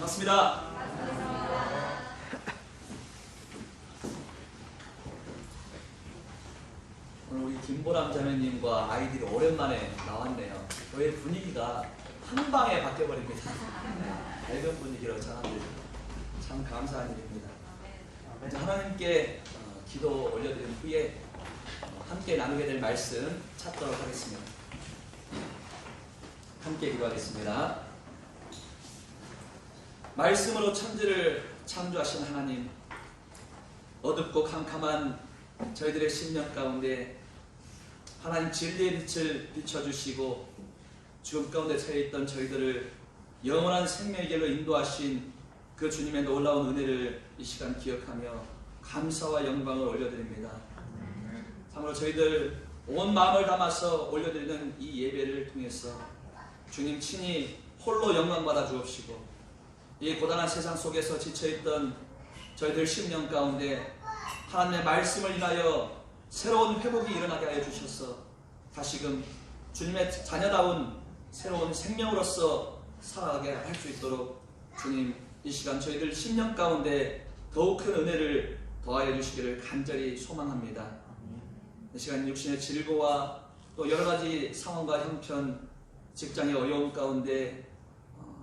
반갑습니다. 오늘 우리 김보람 자매님과 아이들이 오랜만에 나왔네요. 저희 분위기가 한 방에 바뀌어버립니다. 밝은 분위기로 전하는데 참 감사한 일입니다. 먼저 하나님께 기도 올려드린 후에 함께 나누게 될 말씀 찾도록 하겠습니다. 함께 기도하겠습니다. 말씀으로 천지를 창조하신 하나님, 어둡고 캄캄한 저희들의 심령 가운데 하나님 진리의 빛을 비춰주시고 죽음 가운데 처해있던 저희들을 영원한 생명의 길로 인도하신 그 주님의 놀라운 은혜를 이 시간 기억하며 감사와 영광을 올려드립니다. 참으로 저희들 온 마음을 담아서 올려드리는 이 예배를 통해서 주님 친히 홀로 영광 받아 주옵시고, 이 고단한 세상 속에서 지쳐있던 저희들 심령 가운데 하나님의 말씀을 인하여 새로운 회복이 일어나게 하여 주셔서 다시금 주님의 자녀다운 새로운 생명으로서 살아가게 할 수 있도록 주님 이 시간 저희들 심령 가운데 더욱 큰 은혜를 더하여 주시기를 간절히 소망합니다. 이 시간 육신의 질고와 또 여러가지 상황과 형편, 직장의 어려움 가운데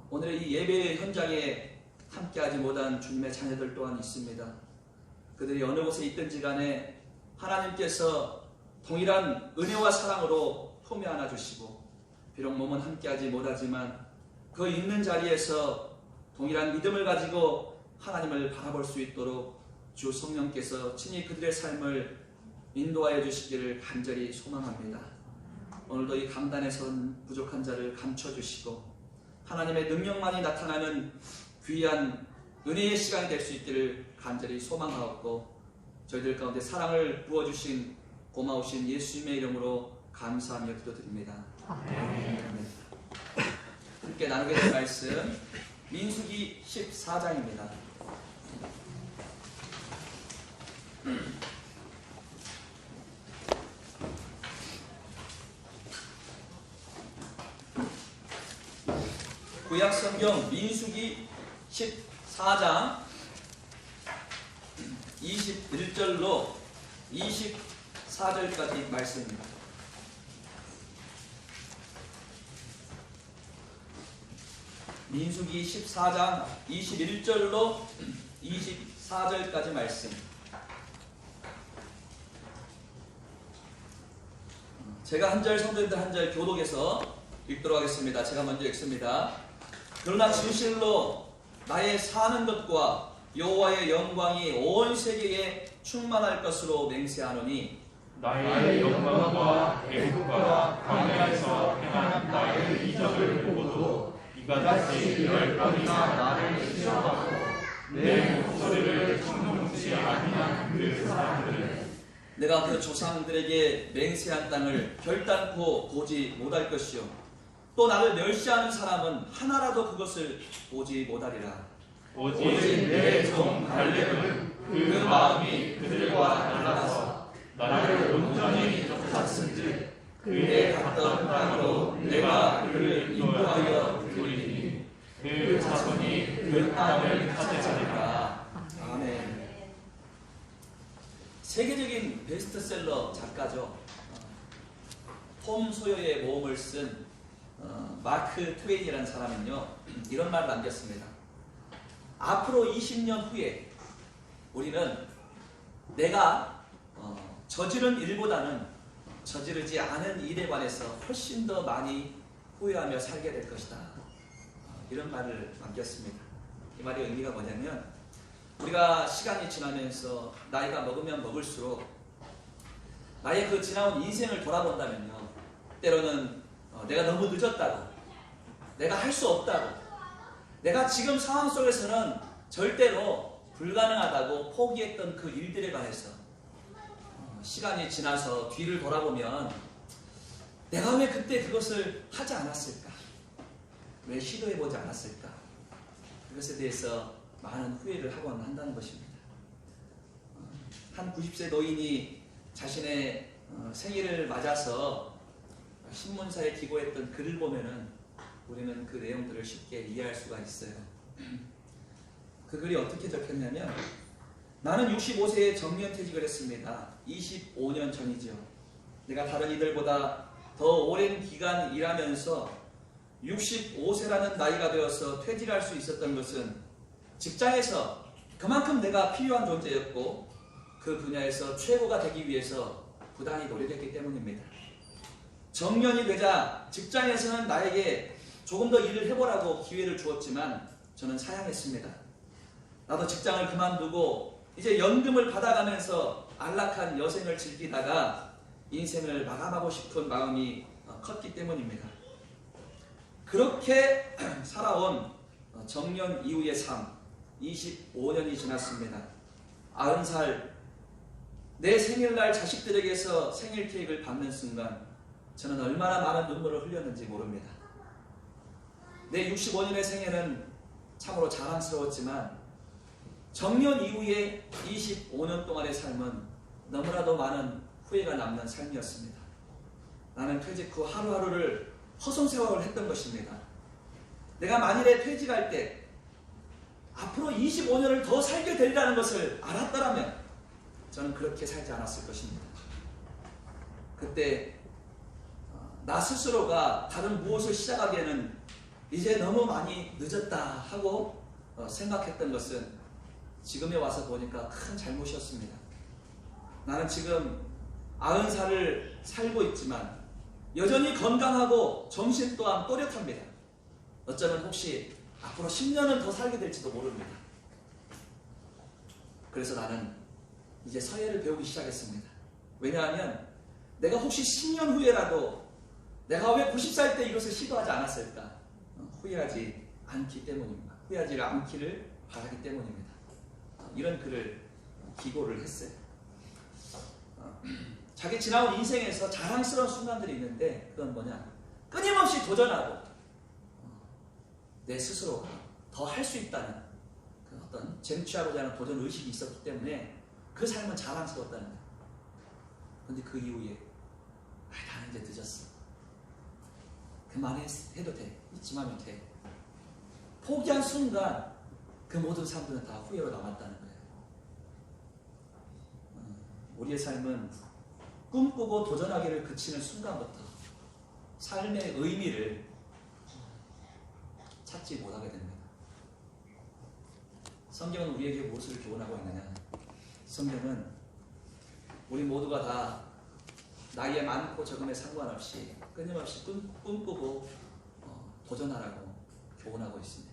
오늘의 이 예배 현장에 함께하지 못한 주님의 자녀들 또한 있습니다. 그들이 어느 곳에 있든지 간에 하나님께서 동일한 은혜와 사랑으로 품에 안아주시고, 비록 몸은 함께하지 못하지만 그 있는 자리에서 동일한 믿음을 가지고 하나님을 바라볼 수 있도록 주 성령께서 친히 그들의 삶을 인도하여 주시기를 간절히 소망합니다. 오늘도 이 강단에 선 부족한 자를 감춰주시고 하나님의 능력만이 나타나는 귀한 은혜의 시간이 될 수 있기를 간절히 소망하옵고, 저희들 가운데 사랑을 부어주신 고마우신 예수님의 이름으로 감사하며 기도드립니다. 아멘. 함께 나누게 될 말씀 민수기 14장입니다. 구약성경 민수기 14장 21절로 24절까지 말씀입니다. 민수기 14장 21절로 24절까지 말씀. 제가 한 절, 성도님들 한 절 교독해서 읽도록 하겠습니다. 제가 먼저 읽습니다. 그러나 진실로 나의 사는 것과 여호와의 영광이 온 세계에 충만할 것으로 맹세하노니, 나의 영광과 애국과 광야에서 행한 나의 이적을 보고도 이같이 10번이나 나를 시험하고 내 목소리를 청종치 아니한 그 사람들은 내가 그 조상들에게 맹세한 땅을 결단코 보지 못할 것이요, 또 나를 멸시하는 사람은 하나라도 그것을 보지 못하리라. 오직 내 종 갈렙은 그 마음이 그들과 달라서 나를 온전히 쫓았은즉 그에 갔던 땅으로 내가 그를 인도하여 드리니 그 자손이 그 땅을 차지하리라. 아멘. 세계적인 베스트셀러 작가죠. 톰 소여의 모험을 쓴 마크 트웨인이라는 사람은요, 이런 말을 남겼습니다. 앞으로 20년 후에 우리는 내가 저지른 일보다는 저지르지 않은 일에 관해서 훨씬 더 많이 후회하며 살게 될 것이다. 이런 말을 남겼습니다. 이 말의 의미가 뭐냐면, 우리가 시간이 지나면서 나이가 먹으면 먹을수록 나의 그 지나온 인생을 돌아본다면요, 때로는 내가 너무 늦었다고, 내가 할 수 없다고, 내가 지금 상황 속에서는 절대로 불가능하다고 포기했던 그 일들에 관해서 시간이 지나서 뒤를 돌아보면 내가 왜 그때 그것을 하지 않았을까? 왜 시도해보지 않았을까? 그것에 대해서 많은 후회를 하곤 한다는 것입니다. 한 90세 노인이 자신의 생일을 맞아서 신문사에 기고했던 글을 보면은 우리는 그 내용들을 쉽게 이해할 수가 있어요. 그 글이 어떻게 적혔냐면, 나는 65세에 정년퇴직을 했습니다. 25년 전이죠. 내가 다른 이들보다 더 오랜 기간 일하면서 65세라는 나이가 되어서 퇴직할 수 있었던 것은 직장에서 그만큼 내가 필요한 존재였고 그 분야에서 최고가 되기 위해서 부단히 노력했기 때문입니다. 정년이 되자 직장에서는 나에게 조금 더 일을 해보라고 기회를 주었지만 저는 사양했습니다. 나도 직장을 그만두고 이제 연금을 받아가면서 안락한 여생을 즐기다가 인생을 마감하고 싶은 마음이 컸기 때문입니다. 그렇게 살아온 정년 이후의 삶 25년이 지났습니다. 90살 내 생일날 자식들에게서 생일 케이크를 받는 순간 저는 얼마나 많은 눈물을 흘렸는지 모릅니다. 내 65년의 생애는 참으로 자랑스러웠지만 정년 이후의 25년 동안의 삶은 너무나도 많은 후회가 남는 삶이었습니다. 나는 퇴직 후 하루하루를 허송세월을 했던 것입니다. 내가 만일에 퇴직할 때 앞으로 25년을 더 살게 되리라는 것을 알았더라면 저는 그렇게 살지 않았을 것입니다. 그때 나 스스로가 다른 무엇을 시작하기에는 이제 너무 많이 늦었다 하고 생각했던 것은 지금에 와서 보니까 큰 잘못이었습니다. 나는 지금 90살을 살고 있지만 여전히 건강하고 정신 또한 또렷합니다. 어쩌면 혹시 앞으로 10년은 더 살게 될지도 모릅니다. 그래서 나는 이제 서예를 배우기 시작했습니다. 왜냐하면 내가 혹시 10년 후에라도 내가 왜 90살 때 이것을 시도하지 않았을까? 후회하지 않기 때문입니다. 후회하지 않기를 바라기 때문입니다. 이런 글을 기고를 했어요. 자기 지나온 인생에서 자랑스러운 순간들이 있는데 그건 뭐냐? 끊임없이 도전하고 내 스스로 더 할 수 있다는 그 어떤 쟁취하고자 하는 도전 의식이 있었기 때문에 그 삶은 자랑스러웠다는 거예요. 그런데 그 이후에 나는 이제 늦었어. 그만해도 돼. 이쯤하면 돼. 포기한 순간 그 모든 사람들은 다 후회로 남았다는 거예요. 우리의 삶은 꿈꾸고 도전하기를 그치는 순간부터 삶의 의미를 찾지 못하게 됩니다. 성경은 우리에게 무엇을 교훈하고 있느냐? 성경은 우리 모두가 다 나이에 많고 적음에 상관없이 끊임없이 꿈꾸고 도전하라고 교훈하고 있습니다.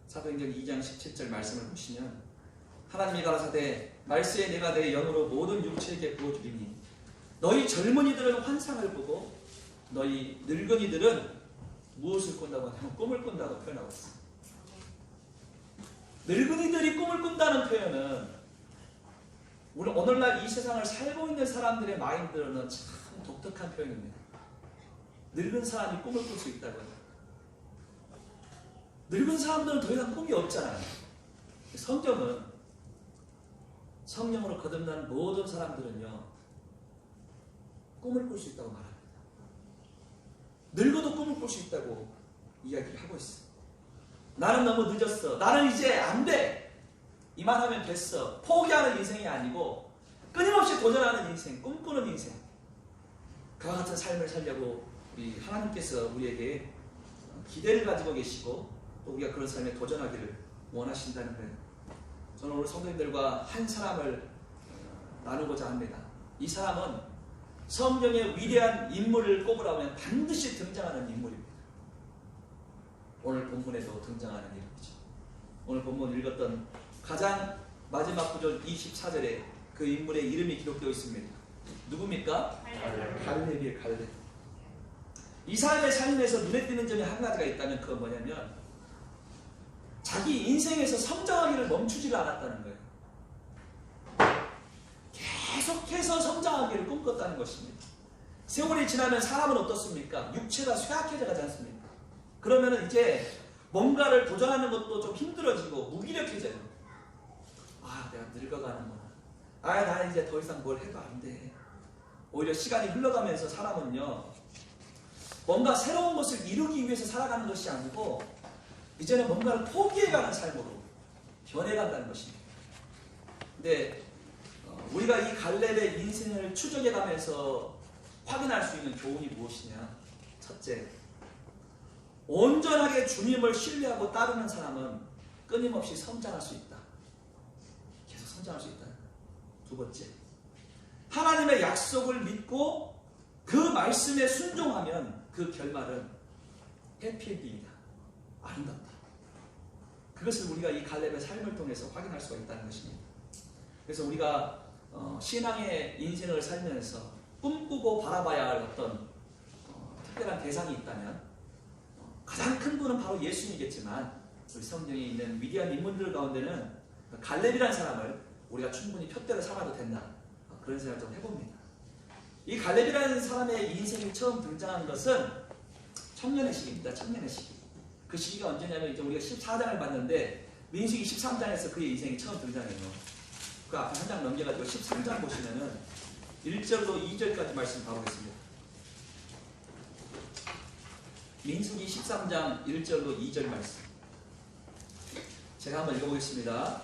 사도행전 2장 17절 말씀을 보시면 하나님이 가라사대 말세에 내가 내 영으로 모든 육체에게 부어주리니 너희 젊은이들은 환상을 보고 너희 늙은이들은 무엇을 꾼다고 하냐면 꿈을 꾼다고 표현하고 있습니다. 늙은이들이 꿈을 꾼다는 표현은 우리 오늘날 이 세상을 살고 있는 사람들의 마인드로는 참 독특한 표현입니다. 늙은 사람이 꿈을 꿀 수 있다고요. 늙은 사람들은 더 이상 꿈이 없잖아요. 성경은 성령으로 거듭나는 모든 사람들은요 꿈을 꿀 수 있다고 말합니다. 늙어도 꿈을 꿀 수 있다고 이야기를 하고 있어요. 나는 너무 늦었어. 나는 이제 안 돼. 이만하면 됐어. 포기하는 인생이 아니고 끊임없이 도전하는 인생, 꿈꾸는 인생. 그와 같은 삶을 살려고 우리 하나님께서 우리에게 기대를 가지고 계시고 또 우리가 그런 삶에 도전하기를 원하신다는 거예요. 저는 오늘 성도님들과 한 사람을 나누고자 합니다. 이 사람은 성경의 위대한 인물을 꼽으라면 반드시 등장하는 인물입니다. 오늘 본문에도 등장하는 인물이죠. 오늘 본문 읽었던 가장 마지막 구절 24절에 그 인물의 이름이 기록되어 있습니다. 누굽니까? 갈렙이에요. 갈렙. 이 사람의 삶에서 눈에 띄는 점이 한 가지가 있다면 그건 뭐냐면 자기 인생에서 성장하기를 멈추지를 않았다는 거예요. 계속해서 성장하기를 꿈꿨다는 것입니다. 세월이 지나면 사람은 어떻습니까? 육체가 쇠약해져 가지 않습니까? 그러면 이제 뭔가를 도전하는 것도 좀 힘들어지고 무기력해져요. 아, 내가 늙어가는구나. 아, 나 이제 더 이상 뭘 해도 안 돼. 오히려 시간이 흘러가면서 사람은요 뭔가 새로운 것을 이루기 위해서 살아가는 것이 아니고 이제는 뭔가를 포기해가는 삶으로 변해간다는 것입니다. 근데 우리가 이 갈렙의 인생을 추적해가면서 확인할 수 있는 교훈이 무엇이냐? 첫째, 온전하게 주님을 신뢰하고 따르는 사람은 끊임없이 성장할 수 있다. 계속 성장할 수 있다. 두 번째, 하나님의 약속을 믿고 그 말씀에 순종하면 그 결말은 해피엔딩이다. 아름답다. 그것을 우리가 이 갈렙의 삶을 통해서 확인할 수가 있다는 것입니다. 그래서 우리가 신앙의 인생을 살면서 꿈꾸고 바라봐야 할 어떤 특별한 대상이 있다면 가장 큰 분은 바로 예수님이겠지만 우리 성경에 있는 위대한 인물들 가운데는 갈렙이라는 사람을 우리가 충분히 표대로 삼아도 된다. 그런 생각을 좀 해봅니다. 이 갈렙이라는 사람의 인생이 처음 등장한 것은 청년의 시기입니다. 청년의 시기. 그 시기가 언제냐면 이제 우리가 14장을 봤는데 민수기 13장에서 그의 인생이 처음 등장해요. 그 앞에 한 장 넘겨가지고 13장 보시면은 1절로 2절까지 말씀 봐보겠습니다. 민수기 13장 1절로 2절 말씀. 제가 한번 읽어보겠습니다.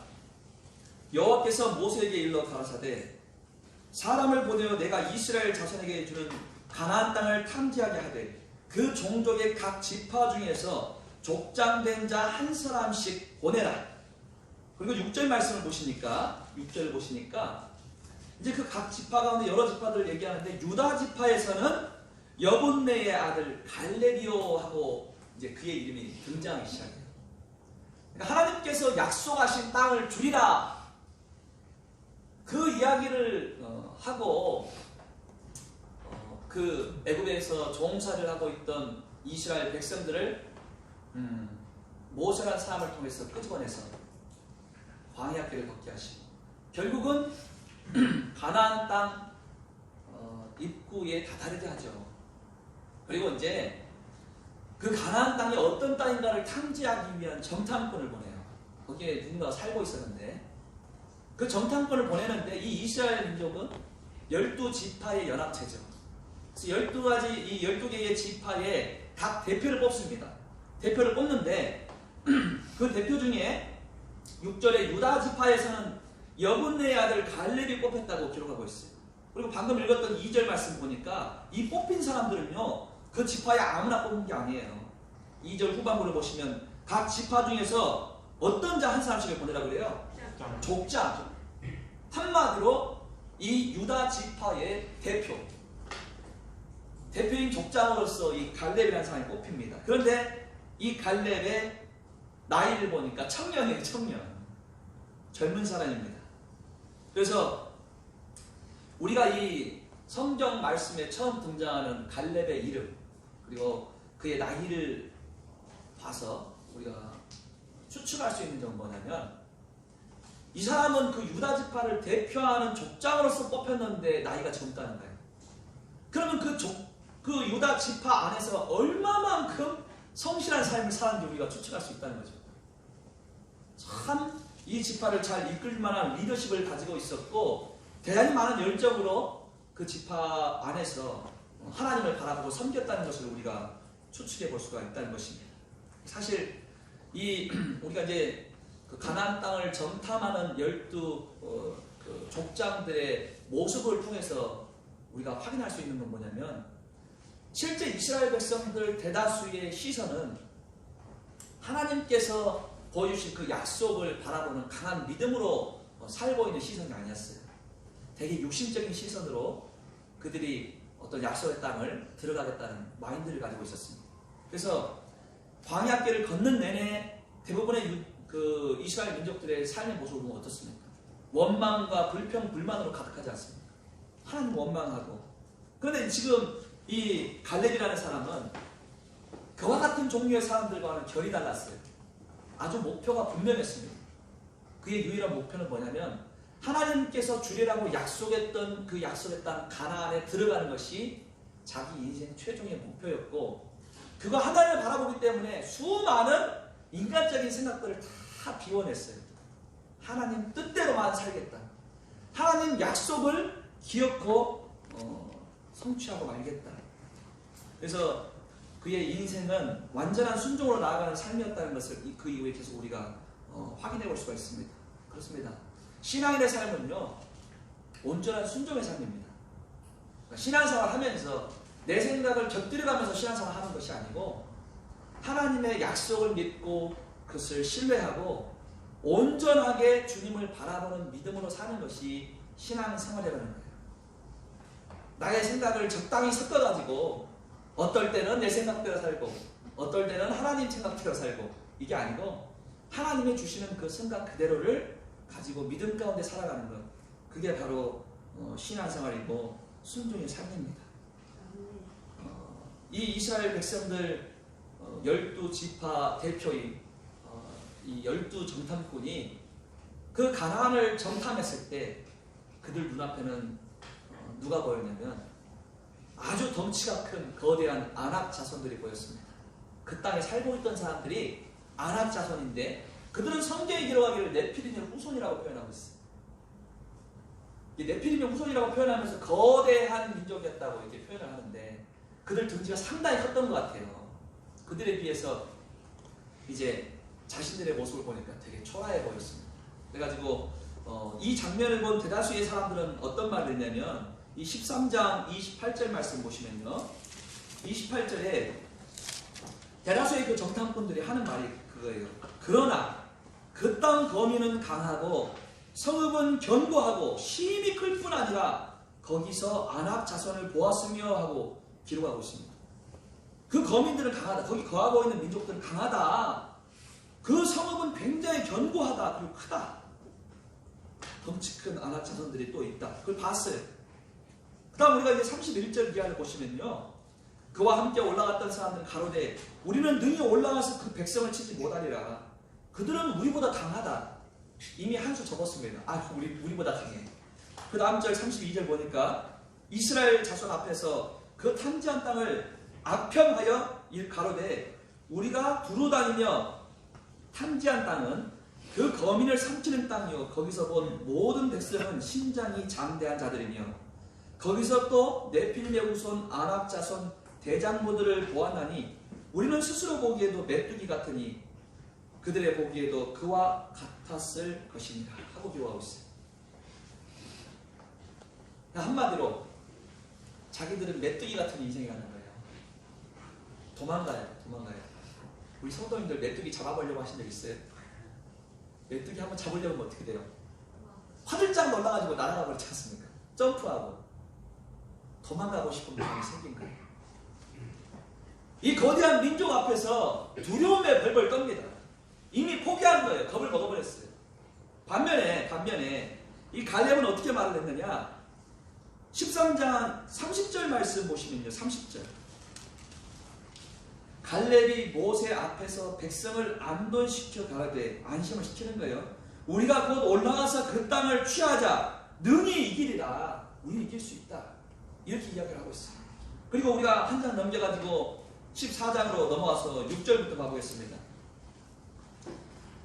여호와께서 모세에게 일러 가라사대 사람을 보내어 내가 이스라엘 자손에게 주는 가나안 땅을 탐지하게 하되 그 종족의 각 지파 중에서 족장된 자 한 사람씩 보내라. 그리고 6절 말씀을 보시니까 6절 보시니까 이제 그 각 지파 가운데 여러 지파들을 얘기하는데 유다 지파에서는 여분네의 아들 갈렙이요 하고 이제 그의 이름이 등장하기 시작해요. 그러니까 하나님께서 약속하신 땅을 주리라 그 이야기를 하고 그 애굽에서 종살이를 하고 있던 이스라엘 백성들을 모세라는 사람을 통해서 끄집어내서 광야길을 걷게 하시고 결국은 가나안 땅 입구에 다다르게 하죠. 그리고 이제 그 가나안 땅이 어떤 땅인가를 탐지하기 위한 정탐꾼을 보내요. 거기에 누군가가 살고 있었는데 그 정탐꾼을 보내는데 이 이스라엘 민족은 12지파의 연합체죠. 그래서 12가지 이 12개의 지파의 각 대표를 뽑습니다. 대표를 뽑는데 그 대표 중에 6절에 유다 지파에서는 여분네의 아들 갈렙이 뽑혔다고 기록하고 있어요. 그리고 방금 읽었던 2절 말씀 보니까 이 뽑힌 사람들은요 그 지파에 아무나 뽑은 게 아니에요. 2절 후반부를 보시면 각 지파 중에서 어떤 자 한 사람씩을 보내라고 그래요? 족장. 한마디로 이 유다 지파의 대표인 족장으로서 이 갈렙이라는 사람이 뽑힙니다. 그런데 이 갈렙의 나이를 보니까 청년이에요. 청년. 젊은 사람입니다. 그래서 우리가 이 성경 말씀에 처음 등장하는 갈렙의 이름 그리고 그의 나이를 봐서 우리가 추측할 수 있는 점은 뭐냐면 이 사람은 그 유다 지파를 대표하는 족장으로서 뽑혔는데 나이가 젊다는 거예요. 그러면 그 유다 지파 안에서 얼마만큼 성실한 삶을 사는지 우리가 추측할 수 있다는 거죠. 참 이 지파를 잘 이끌 만한 리더십을 가지고 있었고 대단히 많은 열정으로 그 지파 안에서 하나님을 바라보고 섬겼다는 것을 우리가 추측해 볼 수가 있다는 것입니다. 사실 우리가 이제 그 가나안 땅을 정탐하는 12 족장들의 모습을 통해서 우리가 확인할 수 있는 건 뭐냐면 실제 이스라엘 백성들 대다수의 시선은 하나님께서 보여주신 그 약속을 바라보는 강한 믿음으로 살고 있는 시선이 아니었어요. 되게 육신적인 시선으로 그들이 어떤 약속의 땅을 들어가겠다는 마인드를 가지고 있었습니다. 그래서 광야길을 걷는 내내 대부분의 그 이스라엘 민족들의 삶의 모습은 어떻습니까? 원망과 불평, 불만으로 가득하지 않습니까? 하나님 원망하고. 그런데 지금 이 갈렙이라는 사람은 그와 같은 종류의 사람들과는 결이 달랐어요. 아주 목표가 분명했습니다. 그의 유일한 목표는 뭐냐면 하나님께서 주리라고 약속했던 그 약속의 땅 가나안에 들어가는 것이 자기 인생 최종의 목표였고 그거 하나님을 바라보기 때문에 수많은 인간적인 생각들을 다 비워냈어요. 하나님 뜻대로만 살겠다. 하나님 약속을 기억고 성취하고 말겠다. 그래서 그의 인생은 완전한 순종으로 나아가는 삶이었다는 것을 그 이후에 계속 우리가 확인해 볼 수가 있습니다. 그렇습니다. 신앙인의 삶은요, 온전한 순종의 삶입니다. 그러니까 신앙생활 하면서 내 생각을 곁들여가면서 신앙생활 하는 것이 아니고 하나님의 약속을 믿고 그것을 신뢰하고 온전하게 주님을 바라보는 믿음으로 사는 것이 신앙생활이라는 거예요. 나의 생각을 적당히 섞어가지고 어떨 때는 내 생각대로 살고 어떨 때는 하나님 생각대로 살고 이게 아니고 하나님이 주시는 그 생각 그대로를 가지고 믿음 가운데 살아가는 것, 그게 바로 신앙생활이고 순종의 삶입니다. 이 이스라엘 백성들 12지파 대표인 이 12정탐꾼이 그 가나안을 정탐했을 때 그들 눈앞에는 누가 보였냐면 아주 덩치가 큰 거대한 아낙 자손들이 보였습니다. 그 땅에 살고 있던 사람들이 아낙 자손인데 그들은 성경에 기록하기를 네피림의 후손이라고 표현하고 있어요. 이 네피림의 후손이라고 표현하면서 거대한 민족이었다고 이렇게 표현을 하는데 그들 등지가 상당히 컸던 것 같아요. 그들에 비해서 이제 자신들의 모습을 보니까 되게 초라해 보였습니다. 그래가지고 이 장면을 본 대다수의 사람들은 어떤 말을 했냐면 이 13장 28절 말씀 보시면요, 28절에 대다수의 그 정탐꾼들이 하는 말이 그거예요. 그러나 그 땅 거민은 강하고 성읍은 견고하고 힘이 클 뿐 아니라 거기서 아낙 자손을 보았으며 하고 기록하고 있습니다. 그 거민들은 강하다. 거기 거하고 있는 민족들은 강하다. 그 성읍은 굉장히 견고하다. 그리고 크다. 덩치 큰 아낙 자손들이 또 있다. 그걸 봤어요. 그 다음 우리가 이제 31절 이하를 보시면요, 그와 함께 올라갔던 사람들은 가로되 우리는 능히 올라가서 그 백성을 치지 못하리라. 그들은 우리보다 강하다. 이미 한 수 접었습니다. 우리보다 강해. 그 다음 절 32절 보니까 이스라엘 자손 앞에서 그 탐지한 땅을 아평하여 가로되 우리가 두루다니며 탐지한 땅은 그 거민을 삼키는 땅이요 거기서 본 모든 백성은 신장이 장대한 자들이며 거기서 또 네필림의 후손 아낙 자손 대장부들을 보았나니 우리는 스스로 보기에도 메뚜기 같으니 그들의 보기에도 그와 같았을 것이니라 하고 기록하고 있어요. 한마디로 자기들은 메뚜기 같은 인생이 가는 거예요. 도망가요. 우리 성도님들 메뚜기 잡아보려고 하신 적 있어요? 메뚜기 한번 잡으려면 어떻게 돼요? 화들짝 놀라가지고 날아가 버리지 않습니까? 점프하고 도망가고 싶은 마음이 생긴 거예요. 이 거대한 민족 앞에서 두려움에 벌벌 떱니다. 이미 포기한 거예요. 겁을 먹어버렸어요. 반면에 이 갈렙은 어떻게 말을 했느냐? 13장 30절 말씀 보시면요. 30절. 갈렙이 모세 앞에서 백성을 안돈시켜 가되 안심을 시키는 거예요. 우리가 곧 올라가서 그 땅을 취하자. 능히 이기리라. 우리 이길 수 있다. 이렇게 이야기를 하고 있어요. 그리고 우리가 한 장 넘겨가지고 14장으로 넘어와서 6절부터 가보겠습니다.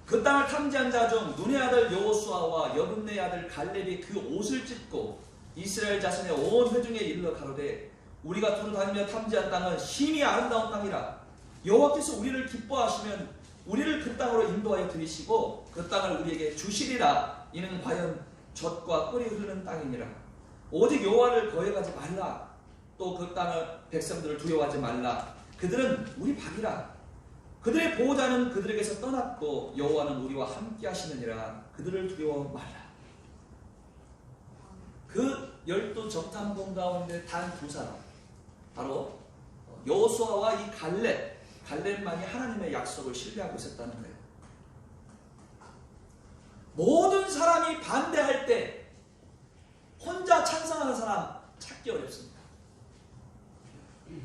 그 땅을 탐지한 자 중 눈의 아들 여호수아와 여분네의 아들 갈렙이 그 옷을 찢고 이스라엘 자손의 온 회중에 이르러 가로되 우리가 두루 다니며 탐지한 땅은 심히 아름다운 땅이라. 여호와께서 우리를 기뻐하시면 우리를 그 땅으로 인도하여 들이시고 그 땅을 우리에게 주시리라. 이는 과연 젖과 꿀이 흐르는 땅이니라. 오직 여호와를 거역하지 말라. 또 그 땅을 백성들을 두려워하지 말라. 그들은 우리 박이라. 그들의 보호자는 그들에게서 떠났고 여호와는 우리와 함께 하시느니라. 그들을 두려워 말라. 그 12정탐꾼 가운데 단 두 사람, 바로 여호수아와 이 갈렙만이 하나님의 약속을 신뢰하고 있었다는 거예요. 모든 사람이 반대할 때 혼자 찬성하는 사람 찾기 어렵습니다.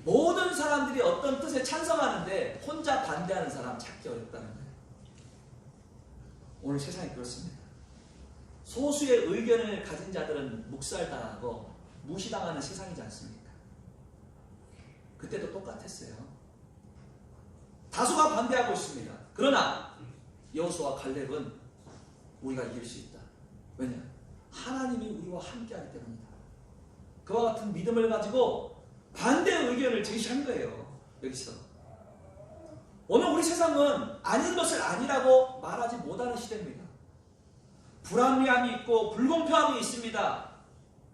모든 사람들이 어떤 뜻에 찬성하는데 혼자 반대하는 사람 찾기 어렵다는 거예요. 오늘 세상이 그렇습니다. 소수의 의견을 가진 자들은 묵살당하고 무시당하는 세상이지 않습니까? 그때도 똑같았어요. 다수가 반대하고 있습니다. 그러나 여호수아와 갈렙은 우리가 이길 수 있다. 왜냐? 하나님이 우리와 함께하기 때문이다. 그와 같은 믿음을 가지고 반대 의견을 제시한 거예요. 여기서 오늘 우리 세상은 아닌 것을 아니라고 말하지 못하는 시대입니다. 불합리함이 있고 불공평함이 있습니다.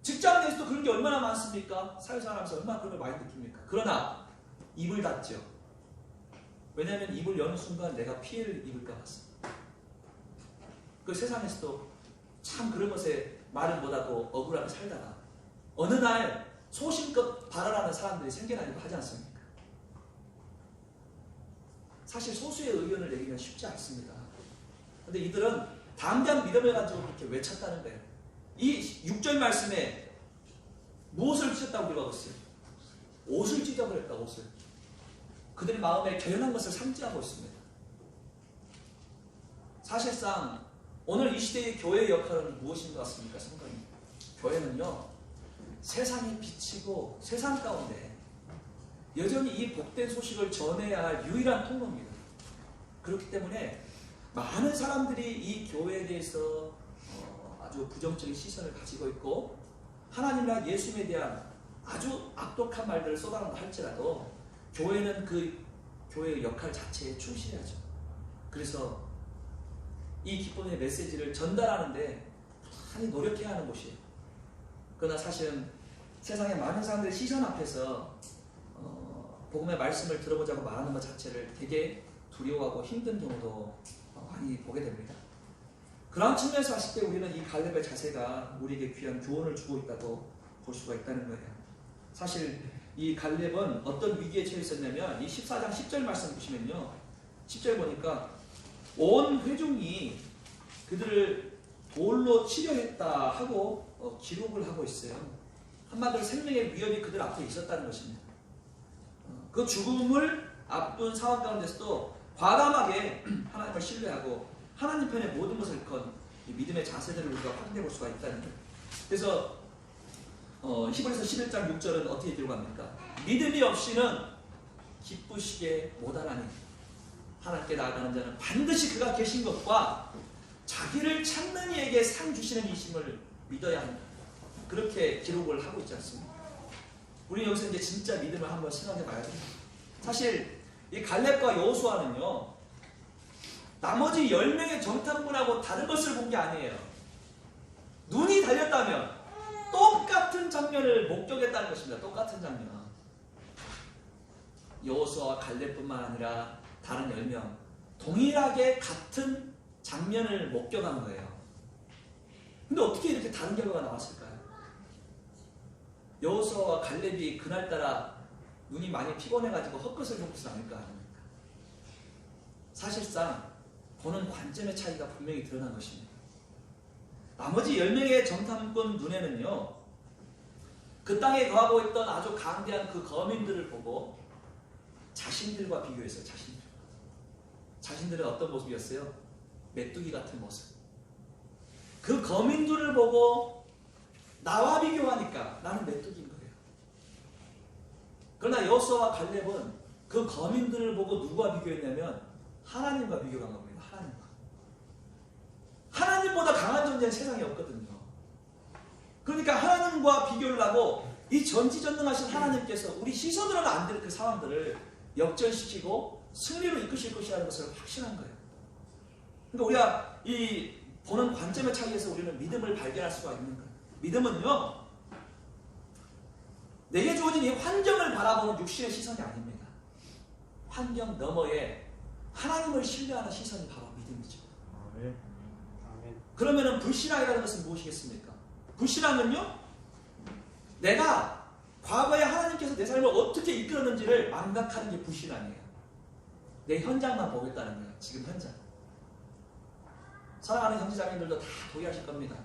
직장 내에서도 그런 게 얼마나 많습니까? 사회생활하면서 얼마나 그런 걸 많이 느낍니까? 그러나 입을 닫죠. 왜냐하면 입을 여는 순간 내가 피해를 입을까 봐습니다. 그 세상에서도 참 그런 것에 말을 못하고 억울하게 살다가 어느 날 소신껏 발언하는 사람들이 생겨나기도 하지 않습니까? 사실 소수의 의견을 내기는 쉽지 않습니다. 근데 이들은 담대한 믿음을 가지고 그렇게 외쳤다는 거예요. 이 6절 말씀에 무엇을 찢었다고 우리가 봤어요? 옷을 찢어버렸다, 옷을. 그들의 마음에 교연한 것을 상징하고 있습니다. 사실상 오늘 이 시대의 교회의 역할은 무엇인 것 같습니까? 성도님, 교회는요 세상에 비치고 세상 가운데 여전히 이 복된 소식을 전해야 할 유일한 통로입니다. 그렇기 때문에 많은 사람들이 이 교회에 대해서 아주 부정적인 시선을 가지고 있고 하나님이나 예수님에 대한 아주 악독한 말들을 쏟아낸다 할지라도 교회는 그 교회의 역할 자체에 충실해야죠. 그래서 이 기쁨의 메시지를 전달하는데 많이 노력해야 하는 곳이에요. 그러나 사실은 세상의 많은 사람들의 시선 앞에서 복음의 말씀을 들어보자고 말하는 것 자체를 되게 두려워하고 힘든 경우도 많이 보게 됩니다. 그런 측면에서 봤을 때 우리는 이 갈렙의 자세가 우리에게 귀한 교훈을 주고 있다고 볼 수가 있다는 거예요. 사실 이 갈렙은 어떤 위기에 처해 있었냐면 이 14장 10절 말씀 보시면요, 10절 보니까 온 회중이 그들을 돌로 치려 했다 하고 기록을 하고 있어요. 한마디로 생명의 위협이 그들 앞에 있었다는 것입니다. 그 죽음을 앞둔 상황 가운데서도 과감하게 하나님을 신뢰하고 하나님 편에 모든 것을 건 믿음의 자세들을 우리가 확인해 볼 수가 있다는 거예요. 그래서 히브리서 11장 6절은 어떻게 기록합니까? 믿음이 없이는 기쁘시게 못하나니 하나님께 나아가는 자는 반드시 그가 계신 것과 자기를 찾는 이에게 상 주시는 이심을 믿어야 한다. 그렇게 기록을 하고 있지 않습니까? 우리 여기서 이제 진짜 믿음을 한번 생각해 봐야 됩니다. 사실 이 갈렙과 여호수아는요 나머지 10명의 정탐꾼하고 다른 것을 본 게 아니에요. 눈이 달렸다면 똑같은 장면을 목격했다는 것입니다. 똑같은 장면. 여호수아와 갈렙뿐만 아니라 다른 10명 동일하게 같은 장면을 목격한 거예요. 근데 어떻게 이렇게 다른 결과가 나왔을까요? 여호수아와 갈렙이 그날따라 눈이 많이 피곤해가지고 헛것을 본 것은 아닐까 합니까? 사실상 보는 관점의 차이가 분명히 드러난 것입니다. 나머지 10명의 정탐꾼 눈에는요 그 땅에 거하고 있던 아주 강대한 그 거민들을 보고 자신들과 비교했어요. 자신들은 어떤 모습이었어요? 메뚜기 같은 모습. 그 거민들을 보고 나와 비교하니까 나는 메뚜기인 거예요. 그러나 여호수아와 갈렙은 그 거민들을 보고 누구와 비교했냐면 하나님과 비교한 겁니다. 하나님보다 강한 존재는 세상에 없거든요. 그러니까 하나님과 비교를 하고 이 전지전능하신 하나님께서 우리 시선으로는 안 될 그 상황들을 역전시키고 승리로 이끄실 것이라는 것을 확신한 거예요. 그러니까 우리가 이 보는 관점의 차이에서 우리는 믿음을 발견할 수가 있는 거예요. 믿음은요 내게 주어진 이 환경을 바라보는 육신의 시선이 아닙니다. 환경 너머에 하나님을 신뢰하는 시선이 바로 믿음이죠. 그러면은 불신앙이라는 것은 무엇이겠습니까? 불신앙은요 내가 과거에 하나님께서 내 삶을 어떻게 이끌었는지를 망각하는 게 불신앙이에요. 내 현장만 보겠다는 거예요. 지금 현장. 사랑하는 형제자매들도 다 동의하실 겁니다.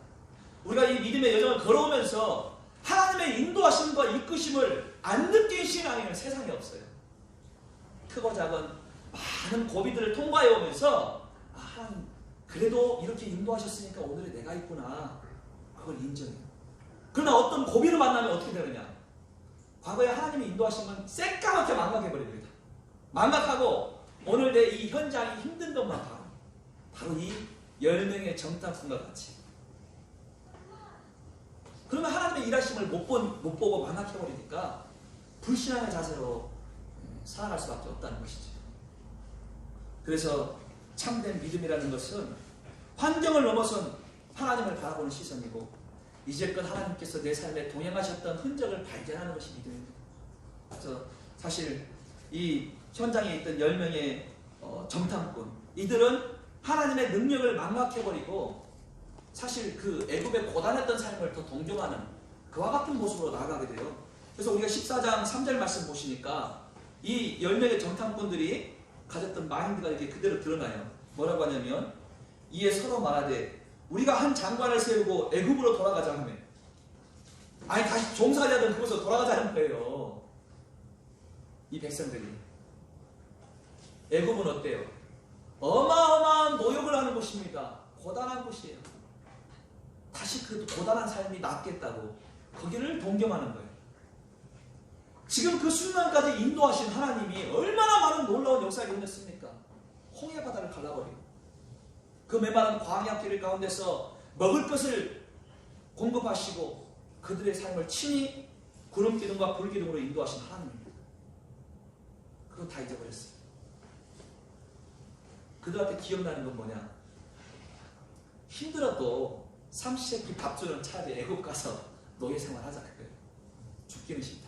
우리가 이 믿음의 여정을 걸어오면서 하나님의 인도하심과 이끄심을 안 느낀 신앙인은 세상에 없어요. 크고 작은 많은 고비들을 통과해 오면서 하나님 그래도 이렇게 인도하셨으니까 오늘의 내가 있구나. 그걸 인정해요. 그러나 어떤 고비를 만나면 어떻게 되느냐? 과거에 하나님의 인도하심은 새까맣게 망각해버립니다. 망각하고 오늘 내 이 현장이 힘든 것만 바로 이 10명의 정탐꾼과 같이. 그러면 하나님의 일하심을 못 보고 망각해버리니까 불신앙의 자세로 살아갈 수밖에 없다는 것이죠. 그래서 참된 믿음이라는 것은 환경을 넘어선 하나님을 바라보는 시선이고 이제껏 하나님께서 내 삶에 동행하셨던 흔적을 발견하는 것이 믿음입니다. 그래서 사실 이 현장에 있던 10명의 정탐꾼, 이들은 하나님의 능력을 망각해버리고 사실 그 애굽의 고단했던 삶을 더 동경하는 그와 같은 모습으로 나아가게 돼요. 그래서 우리가 14장 3절 말씀 보시니까 이 10명의 정탐꾼들이 가졌던 마인드가 이렇게 그대로 드러나요. 뭐라고 하냐면 이에 서로 말하되 우리가 한 장관을 세우고 애굽으로 돌아가자 하며, 아니 다시 종살이하던 그곳으로 돌아가자는 거예요. 이 백성들이. 애굽은 어때요? 어마어마한 노역을 하는 곳입니다. 고단한 곳이에요. 다시 그 고단한 삶이 낫겠다고 거기를 동경하는 거예요. 지금 그 순간까지 인도하신 하나님이 얼마나 많은 놀라운 역사를 이루셨습니까? 홍해 바다를 갈라버리고 그 메마른 광야길 가운데서 먹을 것을 공급하시고 그들의 삶을 친히 구름 기둥과 불 기둥으로 인도하신 하나님입니다. 그거 다 잊어버렸어요. 그들한테 기억나는 건 뭐냐? 힘들어도 삼시세끼 밥 주는 차라리 애굽 가서 노예 생활하자 그거예요. 죽기는 싫다.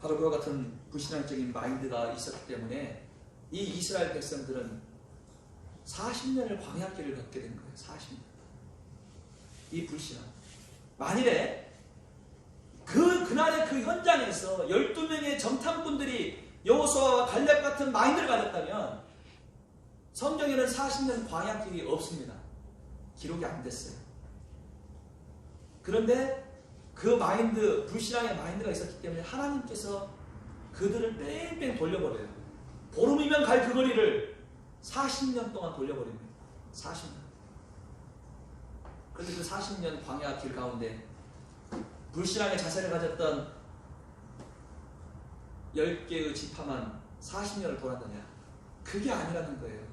바로 그와 같은 불신앙적인 마인드가 있었기 때문에 이 이스라엘 백성들은 40년을 광야길을 걷게 된 거예요. 40년. 이 불신앙. 만일에 그날의 그 현장에서 12명의 정탐꾼들이 여호수아와 갈렙 같은 마인드를 가졌다면 성경에는 40년 광야길이 없습니다. 기록이 안 됐어요. 그런데 그 마인드, 불신앙의 마인드가 있었기 때문에 하나님께서 그들을 뺑뺑 돌려버려요. 보름이면 갈 그 거리를 40년 동안 돌려버립니다. 40년. 그런데 그 40년 광야 길 가운데 불신앙의 자세를 가졌던 10개의 지파만 40년을 돌았느냐? 그게 아니라는 거예요.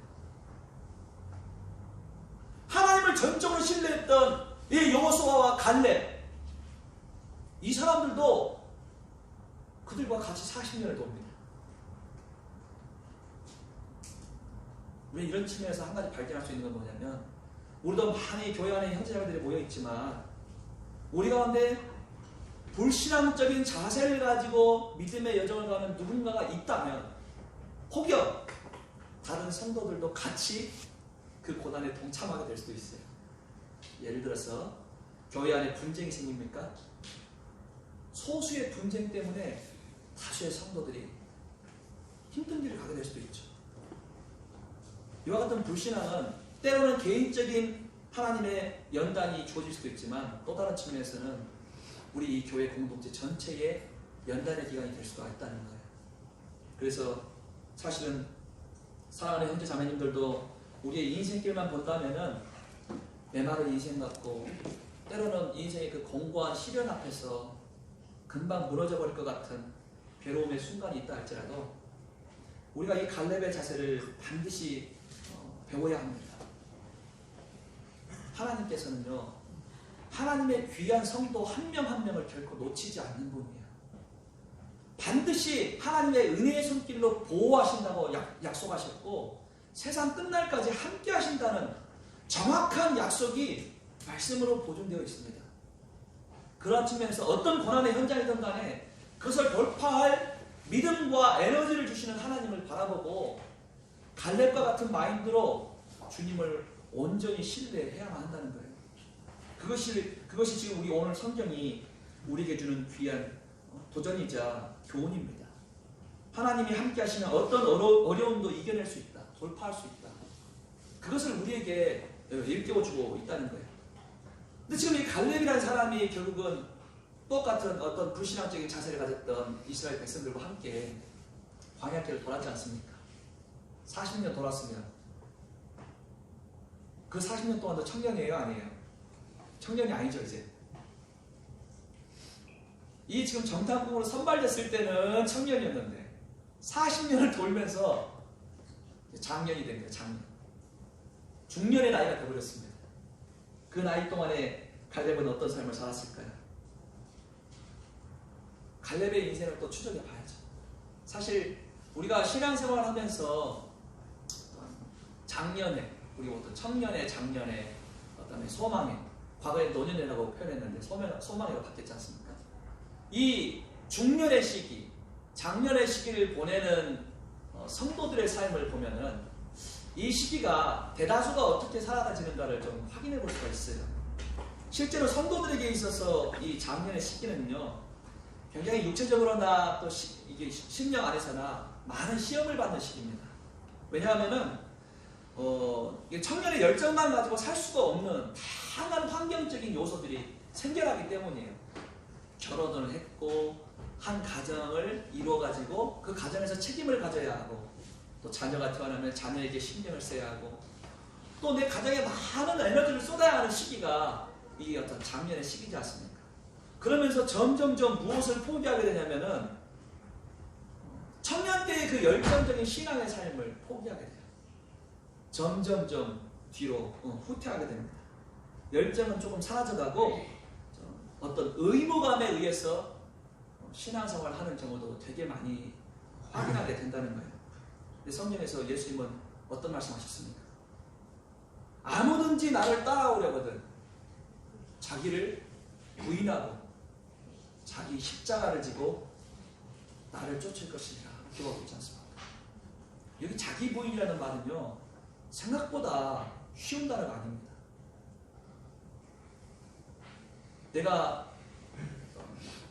하나님을 전적으로 신뢰했던 이 여호수아와 갈렙, 이 사람들도 그들과 같이 40년을 돕니다. 왜 이런 측면에서 한 가지 발견할 수 있는 건 뭐냐면, 우리도 많이 교회 안에 형제자매들이 모여있지만 우리 가운데 불신앙적인 자세를 가지고 믿음의 여정을 가는 누군가가 있다면 혹여 다른 성도들도 같이 그 고난에 동참하게 될 수도 있어요. 예를 들어서 교회 안에 분쟁이 생깁니까? 소수의 분쟁 때문에 다수의 성도들이 힘든 길을 가게 될 수도 있죠. 이와 같은 불신앙은 때로는 개인적인 하나님의 연단이 주어질 수도 있지만 또 다른 측면에서는 우리 이 교회 공동체 전체의 연단의 기간이 될 수가 있다는 거예요. 그래서 사실은 사랑하는 형제 자매님들도 우리의 인생길만 본다면은 메마른 인생 같고 때로는 인생의 그 공고한 시련 앞에서 금방 무너져 버릴 것 같은 괴로움의 순간이 있다 할지라도 우리가 이 갈렙의 자세를 반드시 배워야 합니다. 하나님께서는요, 하나님의 귀한 성도 한 명 한 명을 결코 놓치지 않는 분이에요. 반드시 하나님의 은혜의 손길로 보호하신다고 약속하셨고 세상 끝날까지 함께 하신다는 정확한 약속이 말씀으로 보존되어 있습니다. 그러한 측면에서 어떤 고난의 현장이든 간에 그것을 돌파할 믿음과 에너지를 주시는 하나님을 바라보고 갈렙과 같은 마인드로 주님을 온전히 신뢰해야만 한다는 거예요. 그것이 지금 우리 오늘 성경이 우리에게 주는 귀한 도전이자 교훈입니다. 하나님이 함께 하시는 어떤 어려움도 이겨낼 수 있다. 돌파할 수 있다. 그것을 우리에게 일깨워주고 있다는 거예요. 근데 지금 이 갈렙이라는 사람이 결국은 똑같은 어떤 불신앙적인 자세를 가졌던 이스라엘 백성들과 함께 광야길을 돌았지 않습니까? 40년 돌았으면 그 40년 동안도 청년이에요? 아니에요? 청년이 아니죠 이제. 이 지금 정탐꾼으로 선발됐을 때는 청년이었는데 40년을 돌면서 장년이 된 거예요. 장년. 중년의 나이가 되어버렸습니다. 그 나이 동안에 갈렙은 어떤 삶을 살았을까요? 갈렙의 인생을 또 추적해 봐야죠. 사실 우리가 신앙생활을 하면서 장년에, 우리 어떤 청년의 장년에, 그다음에 소망에, 과거에 노년이라고 표현했는데 소망이라고 바뀌었지 않습니까? 이 중년의 시기, 장년의 시기를 보내는 성도들의 삶을 보면은 이 시기가 대다수가 어떻게 살아가지는가를 좀 확인해 볼 수가 있어요. 실제로 성도들에게 있어서 이 장년의 시기는요, 굉장히 육체적으로나 또 이게 심령 안에서나 많은 시험을 받는 시기입니다. 왜냐하면은 청년의 열정만 가지고 살 수가 없는 다양한 환경적인 요소들이 생겨나기 때문이에요. 결혼을 했고 한 가정을 이루어가지고 그 가정에서 책임을 가져야 하고, 또 자녀가 태어나면 자녀에게 신경을 써야 하고, 또 내 가정에 많은 에너지를 쏟아야 하는 시기가 이 어떤 장년의 시기지 않습니까? 그러면서 점점점 무엇을 포기하게 되냐면은 청년 때의 그 열정적인 신앙의 삶을 포기하게 돼요. 점점점 뒤로 후퇴하게 됩니다. 열정은 조금 사라져가고 어떤 의무감에 의해서 신앙생활을 하는 경우도 되게 많이 확인하게 된다는 거예요. 근데 성경에서 예수님은 어떤 말씀하셨습니까? 아무든지 나를 따라오려거든 자기를 부인하고 자기 십자가를 지고 나를 쫓을 것이라 기록하고 있지 않습니까? 여기 자기 부인이라는 말은요, 생각보다 쉬운 단어가 아닙니다. 내가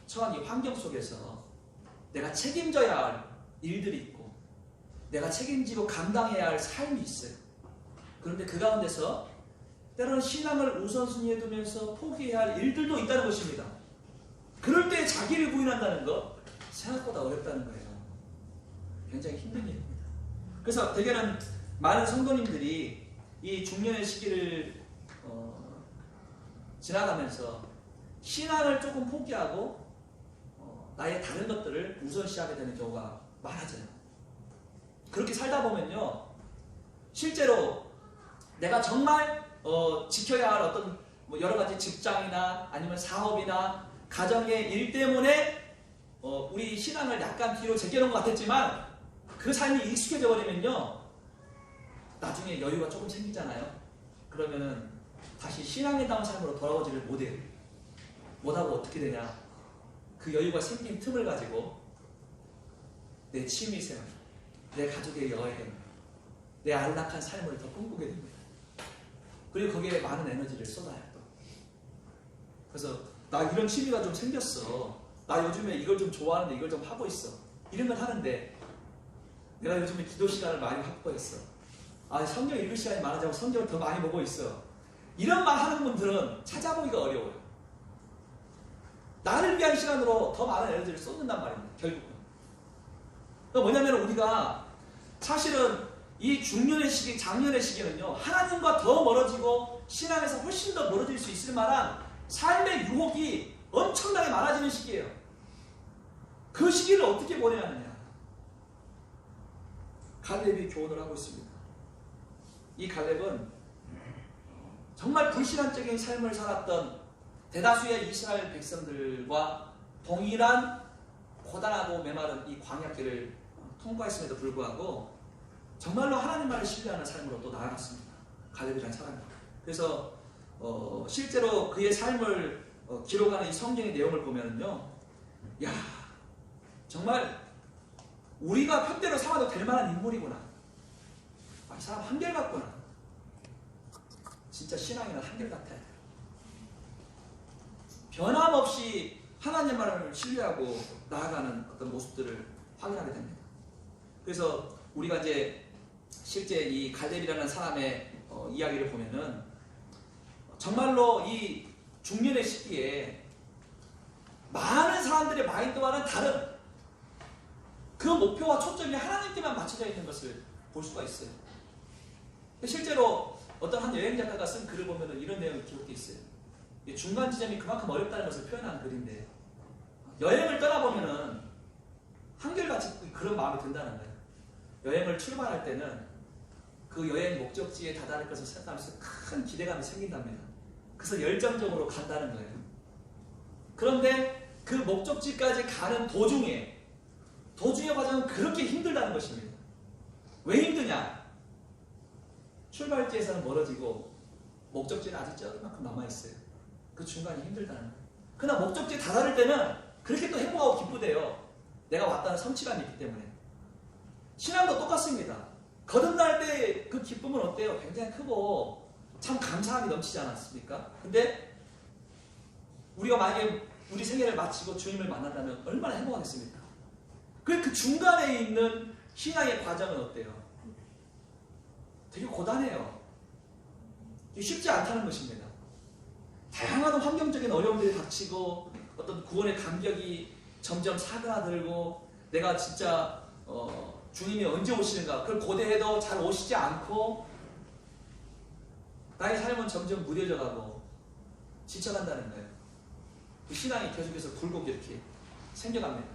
처한 이 환경 속에서 내가 책임져야 할 일들이 있고 내가 책임지고 감당해야 할 삶이 있어요. 그런데 그 가운데서 때로는 신앙을 우선순위에 두면서 포기해야 할 일들도 있다는 것입니다. 그럴 때 자기를 부인한다는 것 생각보다 어렵다는 거예요. 굉장히 힘든 일입니다. 그래서 대개는 많은 성도님들이 이 중년의 시기를 지나가면서 신앙을 조금 포기하고 나의 다른 것들을 우선시하게 되는 경우가 많아져요. 그렇게 살다 보면요, 실제로 내가 정말 지켜야 할 어떤 여러 가지 직장이나 아니면 사업이나 가정의 일 때문에 우리 신앙을 약간 뒤로 제껴놓은 것 같았지만 그 삶이 익숙해져 버리면요, 나중에 여유가 조금 생기잖아요. 그러면은 다시 신앙에 담은 삶으로 돌아오지를 못해요. 못하고 어떻게 되냐, 그 여유가 생긴 틈을 가지고 내 취미생활, 내 가족의 여행, 내 안락한 삶을 더 꿈꾸게 됩니다. 그리고 거기에 많은 에너지를 쏟아요. 또. 그래서 나 이런 취미가 좀 생겼어, 나 요즘에 이걸 좀 좋아하는데 이걸 좀 하고 있어, 이런 걸 하는데 내가 요즘에 기도 시간을 많이 확보했어, 성경 읽을 시간이 많아지고 성경을 더 많이 보고 있어, 이런 말 하는 분들은 찾아보기가 어려워요. 나를 위한 시간으로 더 많은 에너지를 쏟는단 말입니다. 결국은. 뭐냐면 우리가 사실은 이 중년의 시기, 장년의 시기는요, 하나님과 더 멀어지고 신앙에서 훨씬 더 멀어질 수 있을 만한 삶의 유혹이 엄청나게 많아지는 시기예요. 그 시기를 어떻게 보내야 하느냐. 갈렙이 교훈을 하고 있습니다. 이 갈렙은 정말 불신앙적인 삶을 살았던 대다수의 이스라엘 백성들과 동일한 고단하고 메마른 이 광야길을 통과했음에도 불구하고 정말로 하나님만을 신뢰하는 삶으로 또 나아갔습니다. 갈렙이라는 사람이. 그래서 실제로 그의 삶을 기록하는 이 성경의 내용을 보면요, 야, 정말 우리가 편대로 삼아도 될 만한 인물이구나. 이 사람 한결같구나. 진짜 신앙에는 한결같아요. 변함없이 하나님만을 신뢰하고 나아가는 어떤 모습들을 확인하게 됩니다. 그래서 우리가 이제 실제 이 갈렙이라는 사람의 이야기를 보면은 정말로 이 중년의 시기에 많은 사람들의 마인드와는 다른 그 목표와 초점이 하나님께만 맞춰져 있는 것을 볼 수가 있어요. 실제로 어떤 한 여행 작가가 쓴 글을 보면은 이런 내용이 기록되어 있어요. 중간 지점이 그만큼 어렵다는 것을 표현한 글인데, 여행을 떠나보면은 한결같이 그런 마음이 든다는 거예요. 여행을 출발할 때는 그 여행 목적지에 다다를 것을 생각하면서 큰 기대감이 생긴답니다. 그래서 열정적으로 간다는 거예요. 그런데 그 목적지까지 가는 도중에 도중의 과정은 그렇게 힘들다는 것입니다. 왜 힘드냐? 출발지에서는 멀어지고 목적지는 아직 저만큼 남아있어요. 그 중간이 힘들다는 거예요. 그러나 목적지에 다다를 때는 그렇게 또 행복하고 기쁘대요. 내가 왔다는 성취감이 있기 때문에. 신앙도 똑같습니다. 거듭날 때 그 기쁨은 어때요? 굉장히 크고 참 감사함이 넘치지 않았습니까? 근데 우리가 만약에 우리 생애를 마치고 주님을 만난다면 얼마나 행복하겠습니까? 그 중간에 있는 신앙의 과정은 어때요? 되게 고단해요. 쉽지 않다는 것입니다. 다양한 환경적인 어려움들이 닥치고 어떤 구원의 감격이 점점 사그라들고 내가 진짜 주님이 언제 오시는가 그걸 고대해도 잘 오시지 않고 나의 삶은 점점 무뎌져 가고 지쳐간다는 거예요. 그 신앙이 계속해서 굴곡 이렇게 생겨갑니다.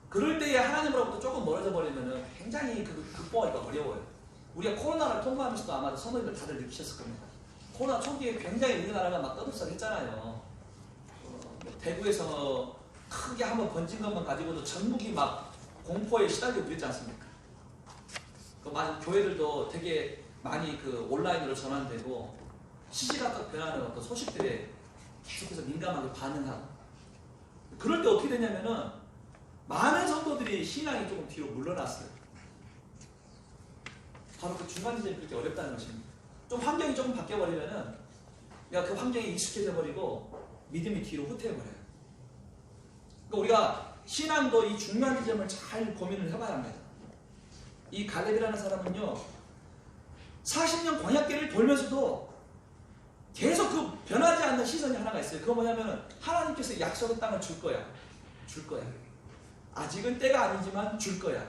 그럴 때에 하나님으로부터 조금 멀어져 버리면 굉장히 극복하기가 어려워요. 우리가 코로나를 통과하면서도 아마도 성도님들 다들 느끼셨을 겁니다. 코로나 초기에 굉장히 우리나라가 막 떠들썩했잖아요. 대구에서 크게 한번 번진 것만 가지고도 전국이 막 공포에 시달리고 그랬지 않습니까? 많은 교회들도 되게 많이 온라인으로 전환되고 시시각각 변하는 어떤 소식들에 계속해서 민감하게 반응하고 그럴 때 어떻게 되냐면은 많은 성도들이 신앙이 조금 뒤로 물러났어요. 바로 그 중간 지점이 그렇게 어렵다는 것입니다. 좀 환경이 조금 바뀌어버리면은 그 환경에 익숙해져 버리고 믿음이 뒤로 후퇴해버려요. 그러니까 우리가 신앙도 이 중간 지점을 잘 고민을 해봐야 합니다. 이 갈렙이라는 사람은요 40년 광야길을 돌면서도 계속 그 변하지 않는 시선이 하나가 있어요. 그거 뭐냐면 하나님께서 약속의 땅을 줄 거야. 줄 거야. 아직은 때가 아니지만 줄 거야.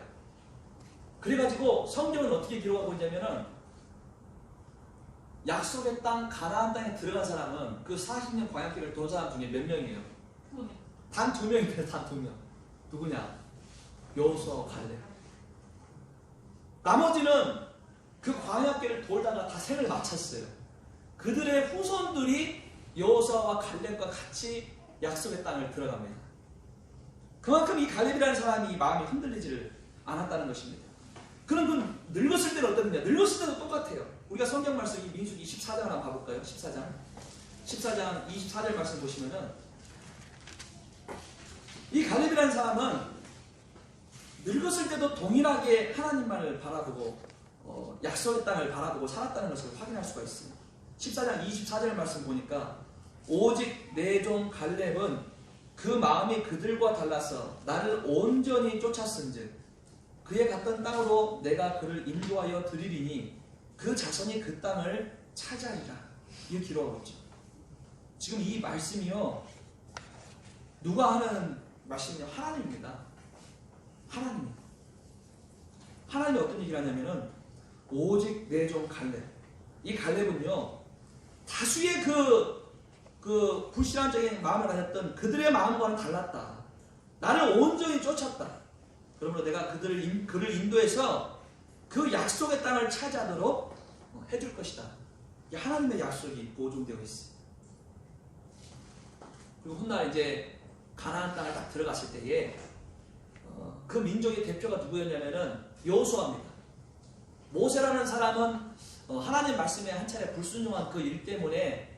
그래가지고 성경은 어떻게 기록하고 있냐면은 약속의 땅 가나안 땅에 들어간 사람은 그 40년 광야길을 돌 사람 중에 몇 명이에요? 단 2명입니다. 단 2명. 누구냐? 여호수아와 갈렙. 나머지는 그 광야길을 돌다가 다 생을 마쳤어요. 그들의 후손들이 여호수아와 갈렙과 같이 약속의 땅을 들어갑니다. 그만큼 이 갈렙이라는 사람이 마음이 흔들리지를 않았다는 것입니다. 그럼 그 늙었을 때는 어떻느냐? 늙었을 때도 똑같아요. 우리가 성경 말씀 이 민수기 14장을 한번 봐볼까요? 14장 24절 말씀 보시면은 이 갈렙이라는 사람은 늙었을 때도 동일하게 하나님만을 바라보고 약속의 땅을 바라보고 살았다는 것을 확인할 수가 있습니다. 14장 24절 말씀 보니까 오직 내 종 갈렙은 그 마음이 그들과 달라서 나를 온전히 쫓았은즉 그의 갔던 땅으로 내가 그를 인도하여 드리리니 그 자손이 그 땅을 차지하리라. 이렇게 기록하고 있죠. 지금 이 말씀이요 누가 하는 말씀이냐? 하나님입니다. 하나님이 어떤 얘기를 하냐면은 오직 내 종 갈렙. 이 갈렙은요 다수의 그 불신앙적인 마음을 가졌던 그들의 마음과는 달랐다. 나를 온전히 쫓았다. 그러므로 내가 그를 인도해서 그 약속의 땅을 차지하도록 해줄 것이다. 하나님의 약속이 보존되어 있어요. 그리고 훗날 이제 가나안 땅을 딱 들어갔을 때에 그 민족의 대표가 누구였냐면은 여호수아입니다. 모세라는 사람은 하나님 말씀에 한 차례 불순종한 그 일 때문에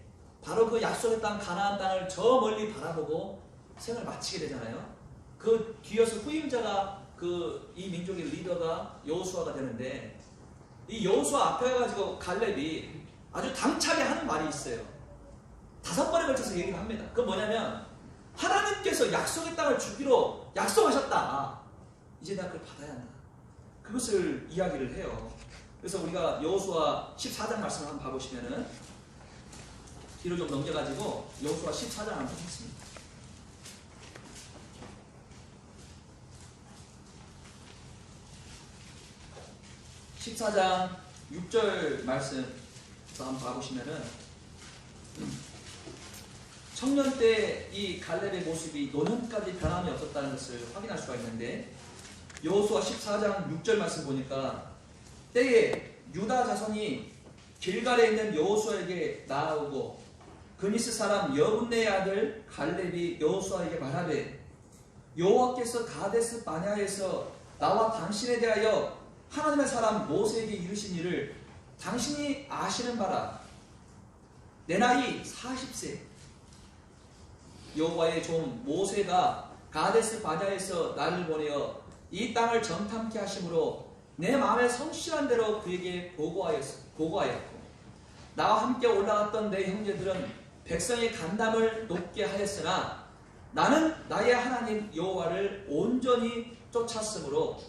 바로 그 약속의 땅 가나안 땅을 저 멀리 바라보고 생을 마치게 되잖아요. 그 뒤에서 후임자가 이 민족의 리더가 여호수아가 되는데 이 여호수아 앞에 가지고 갈렙이 아주 당차게 하는 말이 있어요. 5번에 걸쳐서 얘기를 합니다. 그건 뭐냐면 하나님께서 약속의 땅을 주기로 약속하셨다. 이제 내가 그걸 받아야 한다. 그것을 이야기를 해요. 그래서 우리가 여호수아 14장 말씀을 한번 봐보시면은 뒤로 좀 넘겨가지고 여호수아 14장 한번 보겠습니다. 14장 6절 말씀 한번 봐보시면은 청년 때 이 갈렙의 모습이 노년까지 변함이 없었다는 것을 확인할 수가 있는데 여호수아 14장 6절 말씀 보니까 때에 유다 자손이 길갈에 있는 여호수아에게 나아오고 그니스 사람 여분네의 아들 갈렙이 여호수아에게 말하되 여호와께서 가데스 바냐에서 나와 당신에 대하여 하나님의 사람 모세에게 이르신 일을 당신이 아시는 바라. 내 나이 40세 여호와의 종 모세가 가데스 바냐에서 나를 보내어 이 땅을 정탐케 하심으로 내 마음에 성실한 대로 그에게 보고하였고 나와 함께 올라갔던 내 형제들은 백성의 간담을 높게 하였으나 나는 나의 하나님 여호와를 온전히 쫓았으므로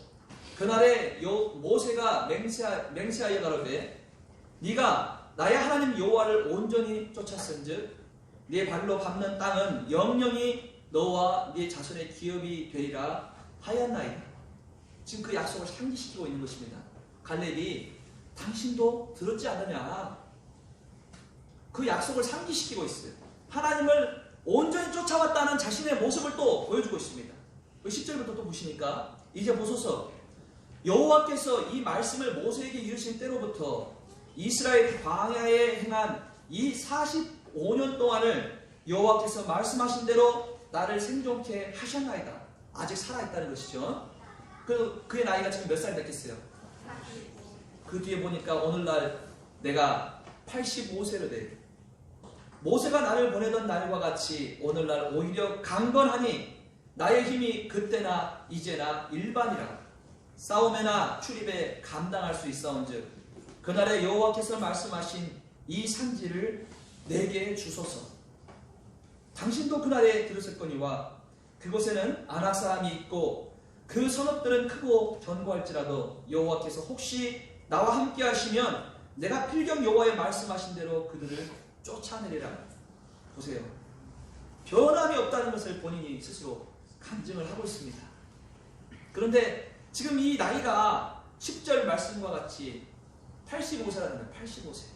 그날에 모세가 맹세하여 가로되 네가 나의 하나님 여호와를 온전히 쫓았은즉 네 발로 밟는 땅은 영영이 너와 네 자손의 기업이 되리라 하였나이다. 지금 그 약속을 상기시키고 있는 것입니다. 갈렙이 당신도 들었지 않느냐, 그 약속을 상기시키고 있어요. 하나님을 온전히 쫓아왔다는 자신의 모습을 또 보여주고 있습니다. 10절부터 또 보시니까 이제 보소서 여호와께서 이 말씀을 모세에게 이르신 때로부터 이스라엘 광야에 행한 이 45년 동안을 여호와께서 말씀하신 대로 나를 생존케 하셨나이다. 아직 살아있다는 것이죠. 그의 나이가 지금 몇 살 됐겠어요? 그 뒤에 보니까 오늘날 내가 85세로 돼요. 모세가 나를 보내던 날과 같이 오늘날 오히려 강건하니 나의 힘이 그때나 이제나 일반이라 싸움에나 출입에 감당할 수 있사온즉 그날에 여호와께서 말씀하신 이 산지를 내게 주소서. 당신도 그날에 들으셨거니와 그곳에는 아낙 사람이 있고 그 성읍들은 크고 견고할지라도 여호와께서 혹시 나와 함께 하시면 내가 필경 여호와의 말씀하신 대로 그들을 쫓아내리라. 보세요. 변함이 없다는 것을 본인이 스스로 간증을 하고 있습니다. 그런데 지금 이 나이가 10절 말씀과 같이 85세라는 거예요. 85세.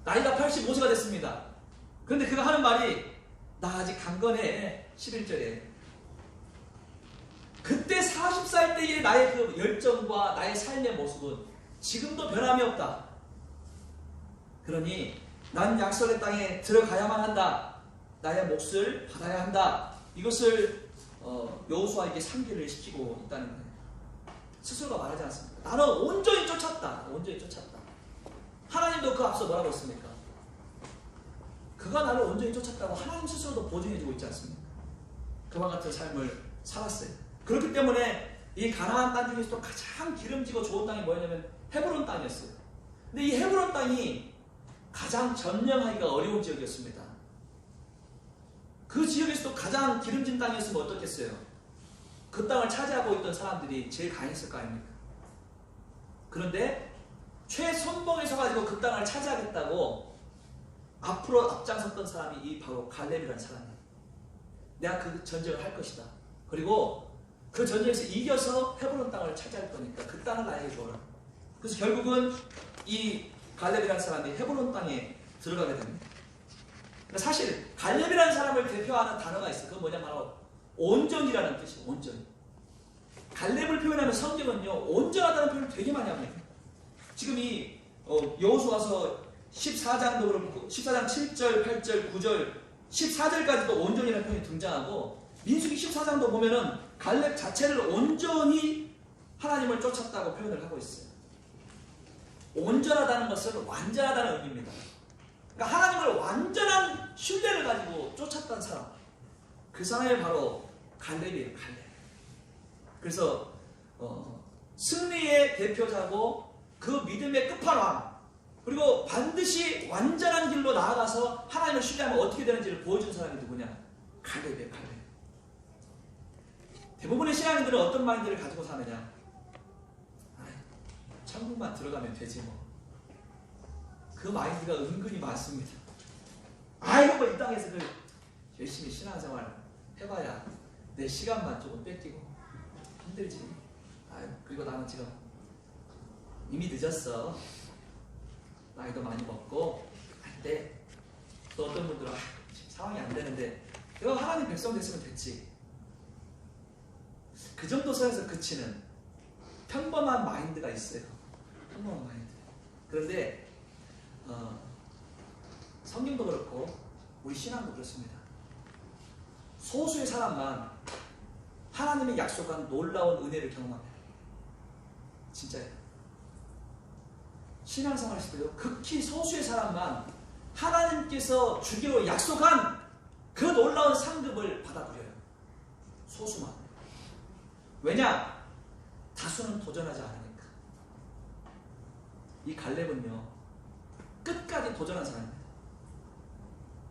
나이가 85세가 됐습니다. 그런데 그가 하는 말이 나 아직 강건해. 11절에 그때 40살 때의 나의 그 열정과 나의 삶의 모습은 지금도 변함이 없다. 그러니 난 약속의 땅에 들어가야만 한다. 나의 몫을 받아야 한다. 이것을 여호수아에게 상기를 시키고 있다는 거예요. 스스로가 말하지 않습니까? 나는 온전히 쫓았다. 온전히 쫓았다. 하나님도 그 앞서 뭐라고 했습니까? 그가 나를 온전히 쫓았다고 하나님 스스로도 보증해주고 있지 않습니까? 그와 같은 삶을 살았어요. 그렇기 때문에 이 가나안 땅 중에서도 가장 기름지고 좋은 땅이 뭐였냐면 헤브론 땅이었어요. 근데 이 헤브론 땅이 가장 점령하기가 어려운 지역이었습니다. 그 지역에서도 가장 기름진 땅이었으면 어떻겠어요? 그 땅을 차지하고 있던 사람들이 제일 강했을 거 아닙니까? 그런데 최선봉에 서가지고 그 땅을 차지하겠다고 앞으로 앞장섰던 사람이 이 바로 갈렙이라는 사람이에요. 내가 그 전쟁을 할 것이다. 그리고 그 전쟁에서 이겨서 헤브론 땅을 차지할 거니까 그 땅을 나에게 줘라. 그래서 결국은 이 갈렙이라는 사람이 헤브론 땅에 들어가게 됩니다. 사실 갈렙이라는 사람을 대표하는 단어가 있어요. 그건 뭐냐, 바로 온전이라는 뜻이에요. 온전. 갈렙을 표현하면 성경은요 온전하다는 표현을 되게 많이 합니다. 지금 이 여호수아서 14장도 그렇고 14장 7절, 8절, 9절, 14절까지도 온전이라는 표현이 등장하고 민수기 14장도 보면은 갈렙 자체를 온전히 하나님을 쫓았다고 표현을 하고 있어요. 온전하다는 것은 완전하다는 의미입니다. 그러니까 하나님을 완전한 신뢰를 가지고 쫓았던 사람, 그 사람이 바로 갈렙이에요. 갈렙. 그래서 승리의 대표자고 그 믿음의 끝판왕, 그리고 반드시 완전한 길로 나아가서 하나님을 신뢰하면 어떻게 되는지를 보여준 사람이 누구냐? 갈렙이에요. 갈렙. 대부분의 신앙인들은 어떤 마인드를 가지고 사느냐? 천국만 들어가면 되지 뭐. 그 마인드가 은근히 많습니다. 아이고 뭐 이 땅에서 열심히 신앙생활 해봐야 내 시간만 조금 뺏기고 힘들지. 그리고 나는 지금 이미 늦었어. 나이도 많이 먹고 한데 또 어떤 분들은 지금 상황이 안 되는데 내가 하나님 백성 됐으면 됐지. 그 정도 선에서 그치는 평범한 마인드가 있어요. 평범한 마인드. 그런데 성경도 그렇고 우리 신앙도 그렇습니다. 소수의 사람만 하나님의 약속한 놀라운 은혜를 경험합니다. 진짜예요. 신앙생활 했을 때도 극히 소수의 사람만 하나님께서 주기로 약속한 그 놀라운 상급을 받아들여요. 소수만. 왜냐? 다수는 도전하지 않으니까. 이 갈렙은요, 끝까지 도전한 사람입니다.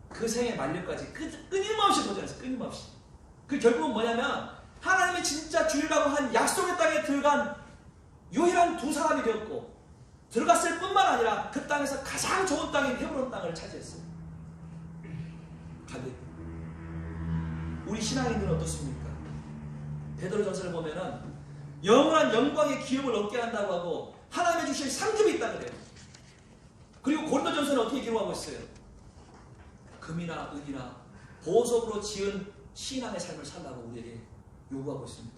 그 생의 만료까지 끊임없이 도전했어요. 끊임없이. 그 결국은 뭐냐면 하나님이 진짜 주리라고 한 약속의 땅에 들어간 유일한 두 사람이 되었고, 들어갔을 뿐만 아니라 그 땅에서 가장 좋은 땅인 헤브론 땅을 차지했어요. 갈렙. 우리 신앙인들은 어떻습니까? 베드로전서를 보면은 영원한 영광의 기업을 얻게 한다고 하고 하나님의 주실 상급이 있다 그래요. 그리고 고린도전서는 어떻게 기록하고 있어요? 금이나 은이나 보석으로 지은 신앙의 삶을 살라고 우리에게 요구하고 있습니다.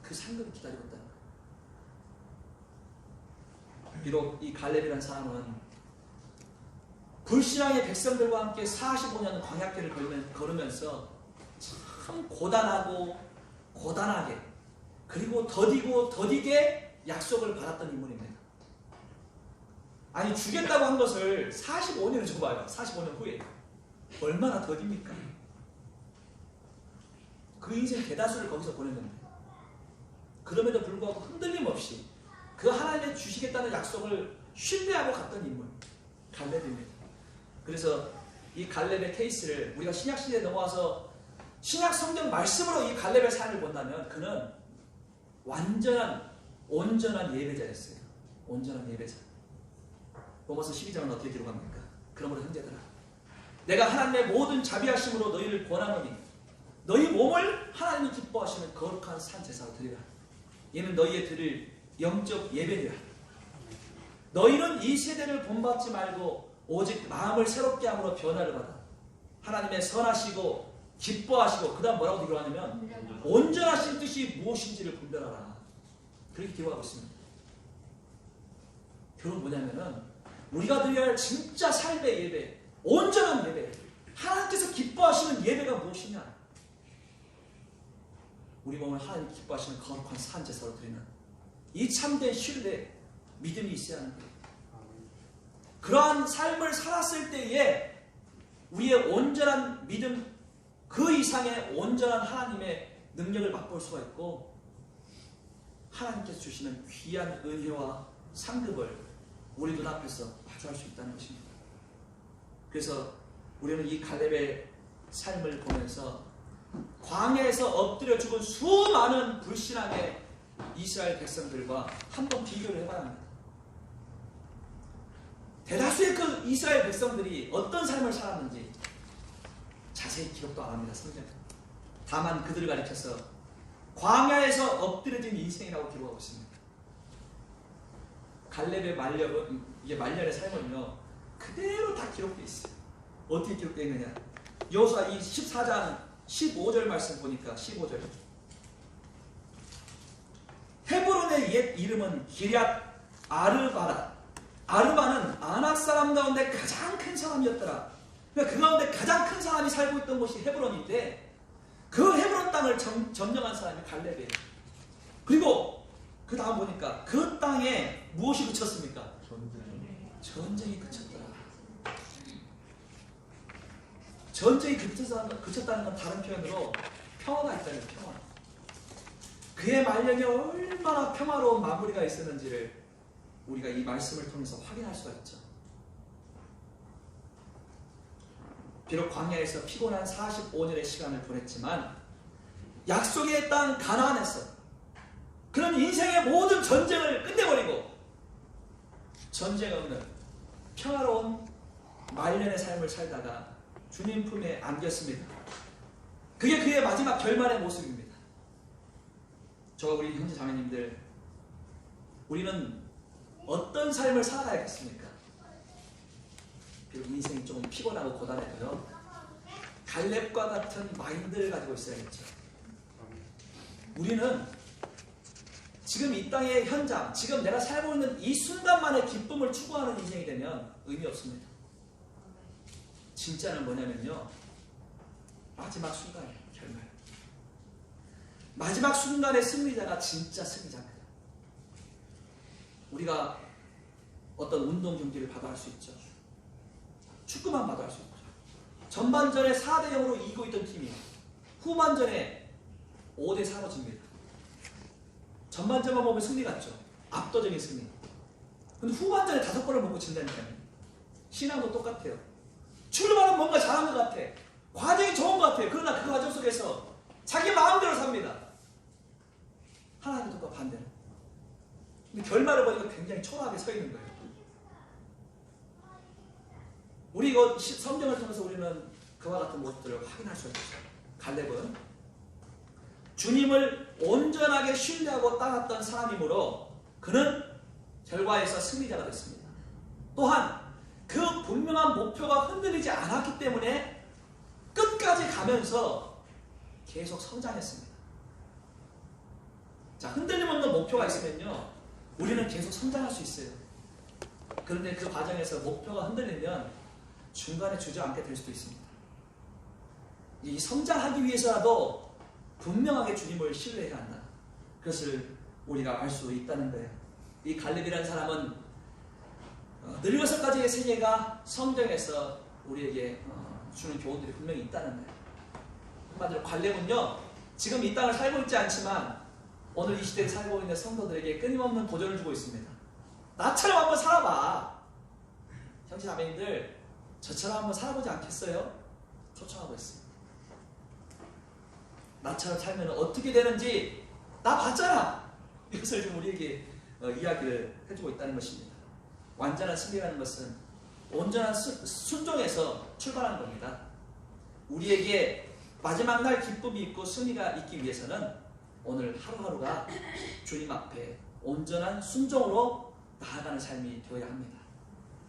그 상급이 기다리고 있다는 거예요. 비록 이 갈렙이라는 사람은 불신앙의 백성들과 함께 45년 광야길을 걸으면서 참 고단하게 그리고 더디게 약속을 받았던 인물입니다. 아니 주겠다고 한 것을 45년을 줘봐요. 45년 후에 얼마나 더딥니까? 그 인생 대다수를 거기서 보냈는데 그럼에도 불구하고 흔들림 없이 그 하나님의 주시겠다는 약속을 신뢰하고 갔던 인물 갈렙입니다. 그래서 이 갈렙의 케이스를 우리가 신약시대에 넘어와서 신약 성경 말씀으로 이 갈렙의 삶을 본다면 그는 온전한 예배자였어요. 온전한 예배자. 로마서 12장은 어떻게 기록합니까? 그러므로 형제들아 내가 하나님의 모든 자비하심으로 너희를 권하노니 너희 몸을 하나님이 기뻐하시는 거룩한 산 제사로 드리라. 이는 너희의 드릴 영적 예배니라. 너희는 이 세대를 본받지 말고 오직 마음을 새롭게 함으로 변화를 받아 하나님의 선하시고 기뻐하시고 그 다음 뭐라고 기록하냐면 온전하신 뜻이 무엇인지를 분별하라. 그렇게 기록하고 있습니다. 결국 뭐냐면은 우리가 드려야 할 진짜 삶의 예배, 온전한 예배, 하나님께서 기뻐하시는 예배가 무엇이냐? 우리 몸을 하나님 기뻐하시는 거룩한 산제사로 드리는 이 참된 신뢰, 믿음이 있어야 하는 거예요. 그러한 삶을 살았을 때에 우리의 온전한 믿음, 그 이상의 온전한 하나님의 능력을 맛볼 수가 있고 하나님께서 주시는 귀한 은혜와 상급을 우리 눈앞에서 마주할 수 있다는 것입니다. 그래서 우리는 이 갈렙의 삶을 보면서 광야에서 엎드려 죽은 수많은 불신앙의 이스라엘 백성들과 한번 비교를 해봐야 합니다. 대다수의 그 이스라엘 백성들이 어떤 삶을 살았는지 자세히 기록도 안 합니다. 성경. 다만 그들을 가리켜서 광야에서 엎드려진 인생이라고 기록하고 있습니다. 갈렙의 말년의 삶은요 그대로 다 기록되어 있어요. 어떻게 기록되어 있느냐? 여호수아 이 14장 15절 말씀 보니까 15절 헤브론의 옛 이름은 기럇 아르바라. 아르바는 아낙 사람 가운데 가장 큰 사람이었더라. 그러니까 그 가운데 가장 큰 사람이 살고 있던 곳이 헤브론인데 그 헤브론 땅을 점령한 사람이 갈렙이에요. 그리고 그 다음 보니까 그 땅에 무엇이 그쳤습니까? 전쟁이 그쳤더라. 전쟁이 그쳤다는 건 다른 표현으로 평화가 있다는 평화. 그의 말년이 얼마나 평화로운 마무리가 있었는지를 우리가 이 말씀을 통해서 확인할 수가 있죠. 비록 광야에서 피곤한 45년의 시간을 보냈지만 약속의 땅 가나안에서 그런 인생의 모든 전쟁을 끝내버리고 전쟁 없는 평화로운 말년의 삶을 살다가 주님 품에 안겼습니다. 그게 그의 마지막 결말의 모습입니다. 저와 우리 형제 자매님들, 우리는 어떤 삶을 살아가야겠습니까? 비록 인생이 조금 피곤하고 고단해도요 갈렙과 같은 마인드를 가지고 있어야겠죠. 우리는 지금 이 땅의 현장, 지금 내가 살고 있는 이 순간만의 기쁨을 추구하는 인생이 되면 의미 없습니다. 진짜는 뭐냐면요, 마지막 순간이에요. 결말. 마지막 순간의 승리자가 진짜 승리자입니다. 우리가 어떤 운동 경기를 봐도 할 수 있죠. 축구만 봐도 할 수 있죠. 전반전에 4대 0으로 이기고 있던 팀이 후반전에 5대 4로 집니다. 전반전만 보면 승리 같죠. 압도적인 승리. 근데 후반전에 5골을 먹고 진다니까요. 신앙도 똑같아요. 출발은 뭔가 잘한 것 같아. 과정이 좋은 것 같아요. 그러나 그 과정 속에서 자기 마음대로 삽니다. 하나님과 반대로. 근데 결말을 보니까 굉장히 초라하게 서 있는 거예요. 우리 이거 성경을 통해서 우리는 그와 같은 모습들을 확인할 수 있어요. 갈렙은 주님을 온전하게 신뢰하고 따랐던 사람이므로 그는 결과에서 승리자가 됐습니다. 또한 그 분명한 목표가 흔들리지 않았기 때문에 끝까지 가면서 계속 성장했습니다. 자, 흔들림 없는 목표가 있으면요, 우리는 계속 성장할 수 있어요. 그런데 그 과정에서 목표가 흔들리면 중간에 주저앉게 될 수도 있습니다. 이 성장하기 위해서라도 분명하게 주님을 신뢰해야 한다. 그것을 우리가 알 수 있다는 거예요. 이 갈렙이라는 사람은 늙어서까지의 세계가 성경에서 우리에게 주는 교훈들이 분명히 있다는 거예요. 한마디로 갈렙은요, 지금 이 땅을 살고 있지 않지만 오늘 이 시대에 살고 있는 성도들에게 끊임없는 도전을 주고 있습니다. 나처럼 한번 살아봐. 형제 자매님들, 저처럼 한번 살아보지 않겠어요? 초청하고 있습니다. 나처럼 살면 어떻게 되는지 나 봤잖아. 이것을 좀 우리에게 이야기를 해주고 있다는 것입니다. 완전한 승리라는 것은 온전한 순종에서 출발하는 겁니다. 우리에게 마지막 날 기쁨이 있고 승리가 있기 위해서는 오늘 하루하루가 주님 앞에 온전한 순종으로 나아가는 삶이 되어야 합니다.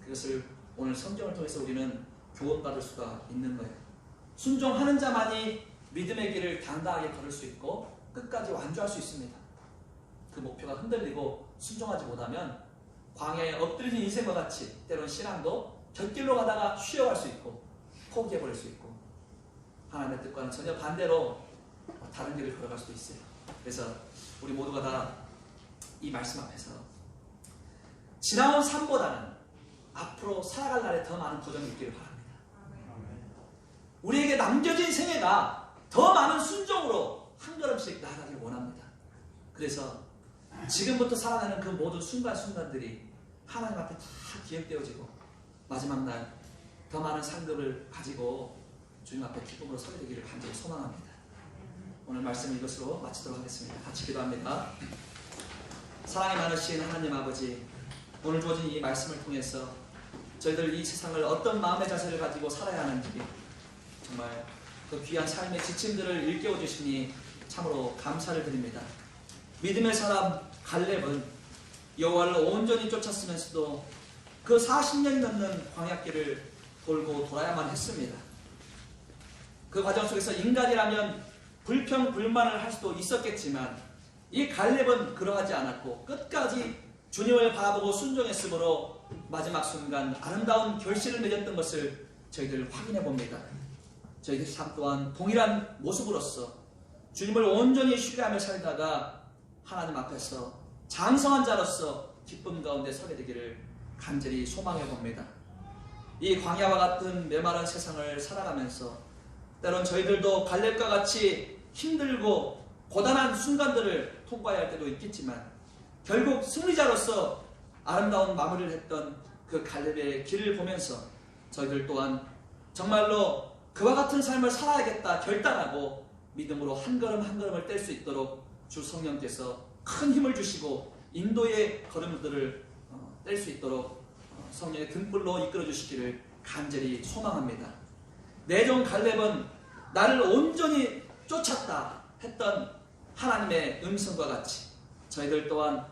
그것을 오늘 성경을 통해서 우리는 교훈받을 수가 있는 거예요. 순종하는 자만이 믿음의 길을 당당하게 걸을 수 있고 끝까지 완주할 수 있습니다. 그 목표가 흔들리고 순종하지 못하면 광야에 엎드려진 인생과 같이 때론 신앙도 곁길로 가다가 쉬어갈 수 있고 포기해버릴 수 있고 하나님의 뜻과는 전혀 반대로 다른 길을 걸어갈 수도 있어요. 그래서 우리 모두가 다 이 말씀 앞에서 지나온 삶보다는 앞으로 살아갈 날에 더 많은 도전이 있기를 바랍니다. 우리에게 남겨진 생애가 더 많은 순종으로 한 걸음씩 나아가길 원합니다. 그래서 지금부터 살아가는 그 모든 순간순간들이 하나님 앞에 다 기억되어지고 마지막 날 더 많은 상급을 가지고 주님 앞에 기쁨으로 서게 되기를 간절히 소망합니다. 오늘 말씀 이것으로 마치도록 하겠습니다. 같이 기도합니다. 사랑이 많으신 하나님 아버지, 오늘 주어진 이 말씀을 통해서 저희들 이 세상을 어떤 마음의 자세를 가지고 살아야 하는지 정말 그 귀한 삶의 지침들을 일깨워 주시니 참으로 감사를 드립니다. 믿음의 사람 갈렙은 여호와를 온전히 쫓았으면서도 그 40년이 넘는 광야길을 돌고 돌아야만 했습니다. 그 과정 속에서 인간이라면 불평불만을 할 수도 있었겠지만 이 갈렙은 그러하지 않았고 끝까지 주님을 바라보고 순종했으므로 마지막 순간 아름다운 결실을 맺었던 것을 저희들 확인해 봅니다. 저희들 삶 또한 동일한 모습으로서 주님을 온전히 신뢰하며 살다가 하나님 앞에서 장성한 자로서 기쁨 가운데 서게 되기를 간절히 소망해 봅니다. 이 광야와 같은 메마른 세상을 살아가면서 때론 저희들도 갈렙과 같이 힘들고 고단한 순간들을 통과해야 할 때도 있겠지만 결국 승리자로서 아름다운 마무리를 했던 그 갈렙의 길을 보면서 저희들 또한 정말로 그와 같은 삶을 살아야겠다 결단하고 믿음으로 한 걸음 한 걸음을 뗄 수 있도록 주 성령께서 큰 힘을 주시고 인도의 걸음들을 뗄 수 있도록 성령의 등불로 이끌어 주시기를 간절히 소망합니다. 내 종 갈렙은 나를 온전히 쫓았다 했던 하나님의 음성과 같이 저희들 또한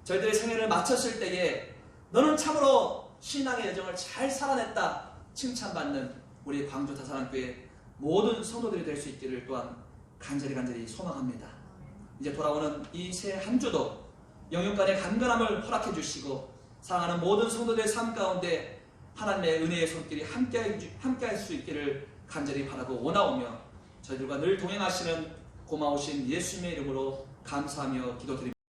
저희들의 생애를 마쳤을 때에 너는 참으로 신앙의 여정을 잘 살아냈다 칭찬받는 우리 광주 다사랑교회 모든 성도들이 될 수 있기를 또한 간절히 소망합니다. 이제 돌아오는 이 새 한 주도 영육간의 간절함을 허락해 주시고 사랑하는 모든 성도들의 삶 가운데 하나님의 은혜의 손길이 함께할 수 있기를 간절히 바라고 원하오며 저희들과 늘 동행하시는 고마우신 예수님의 이름으로 감사하며 기도드립니다.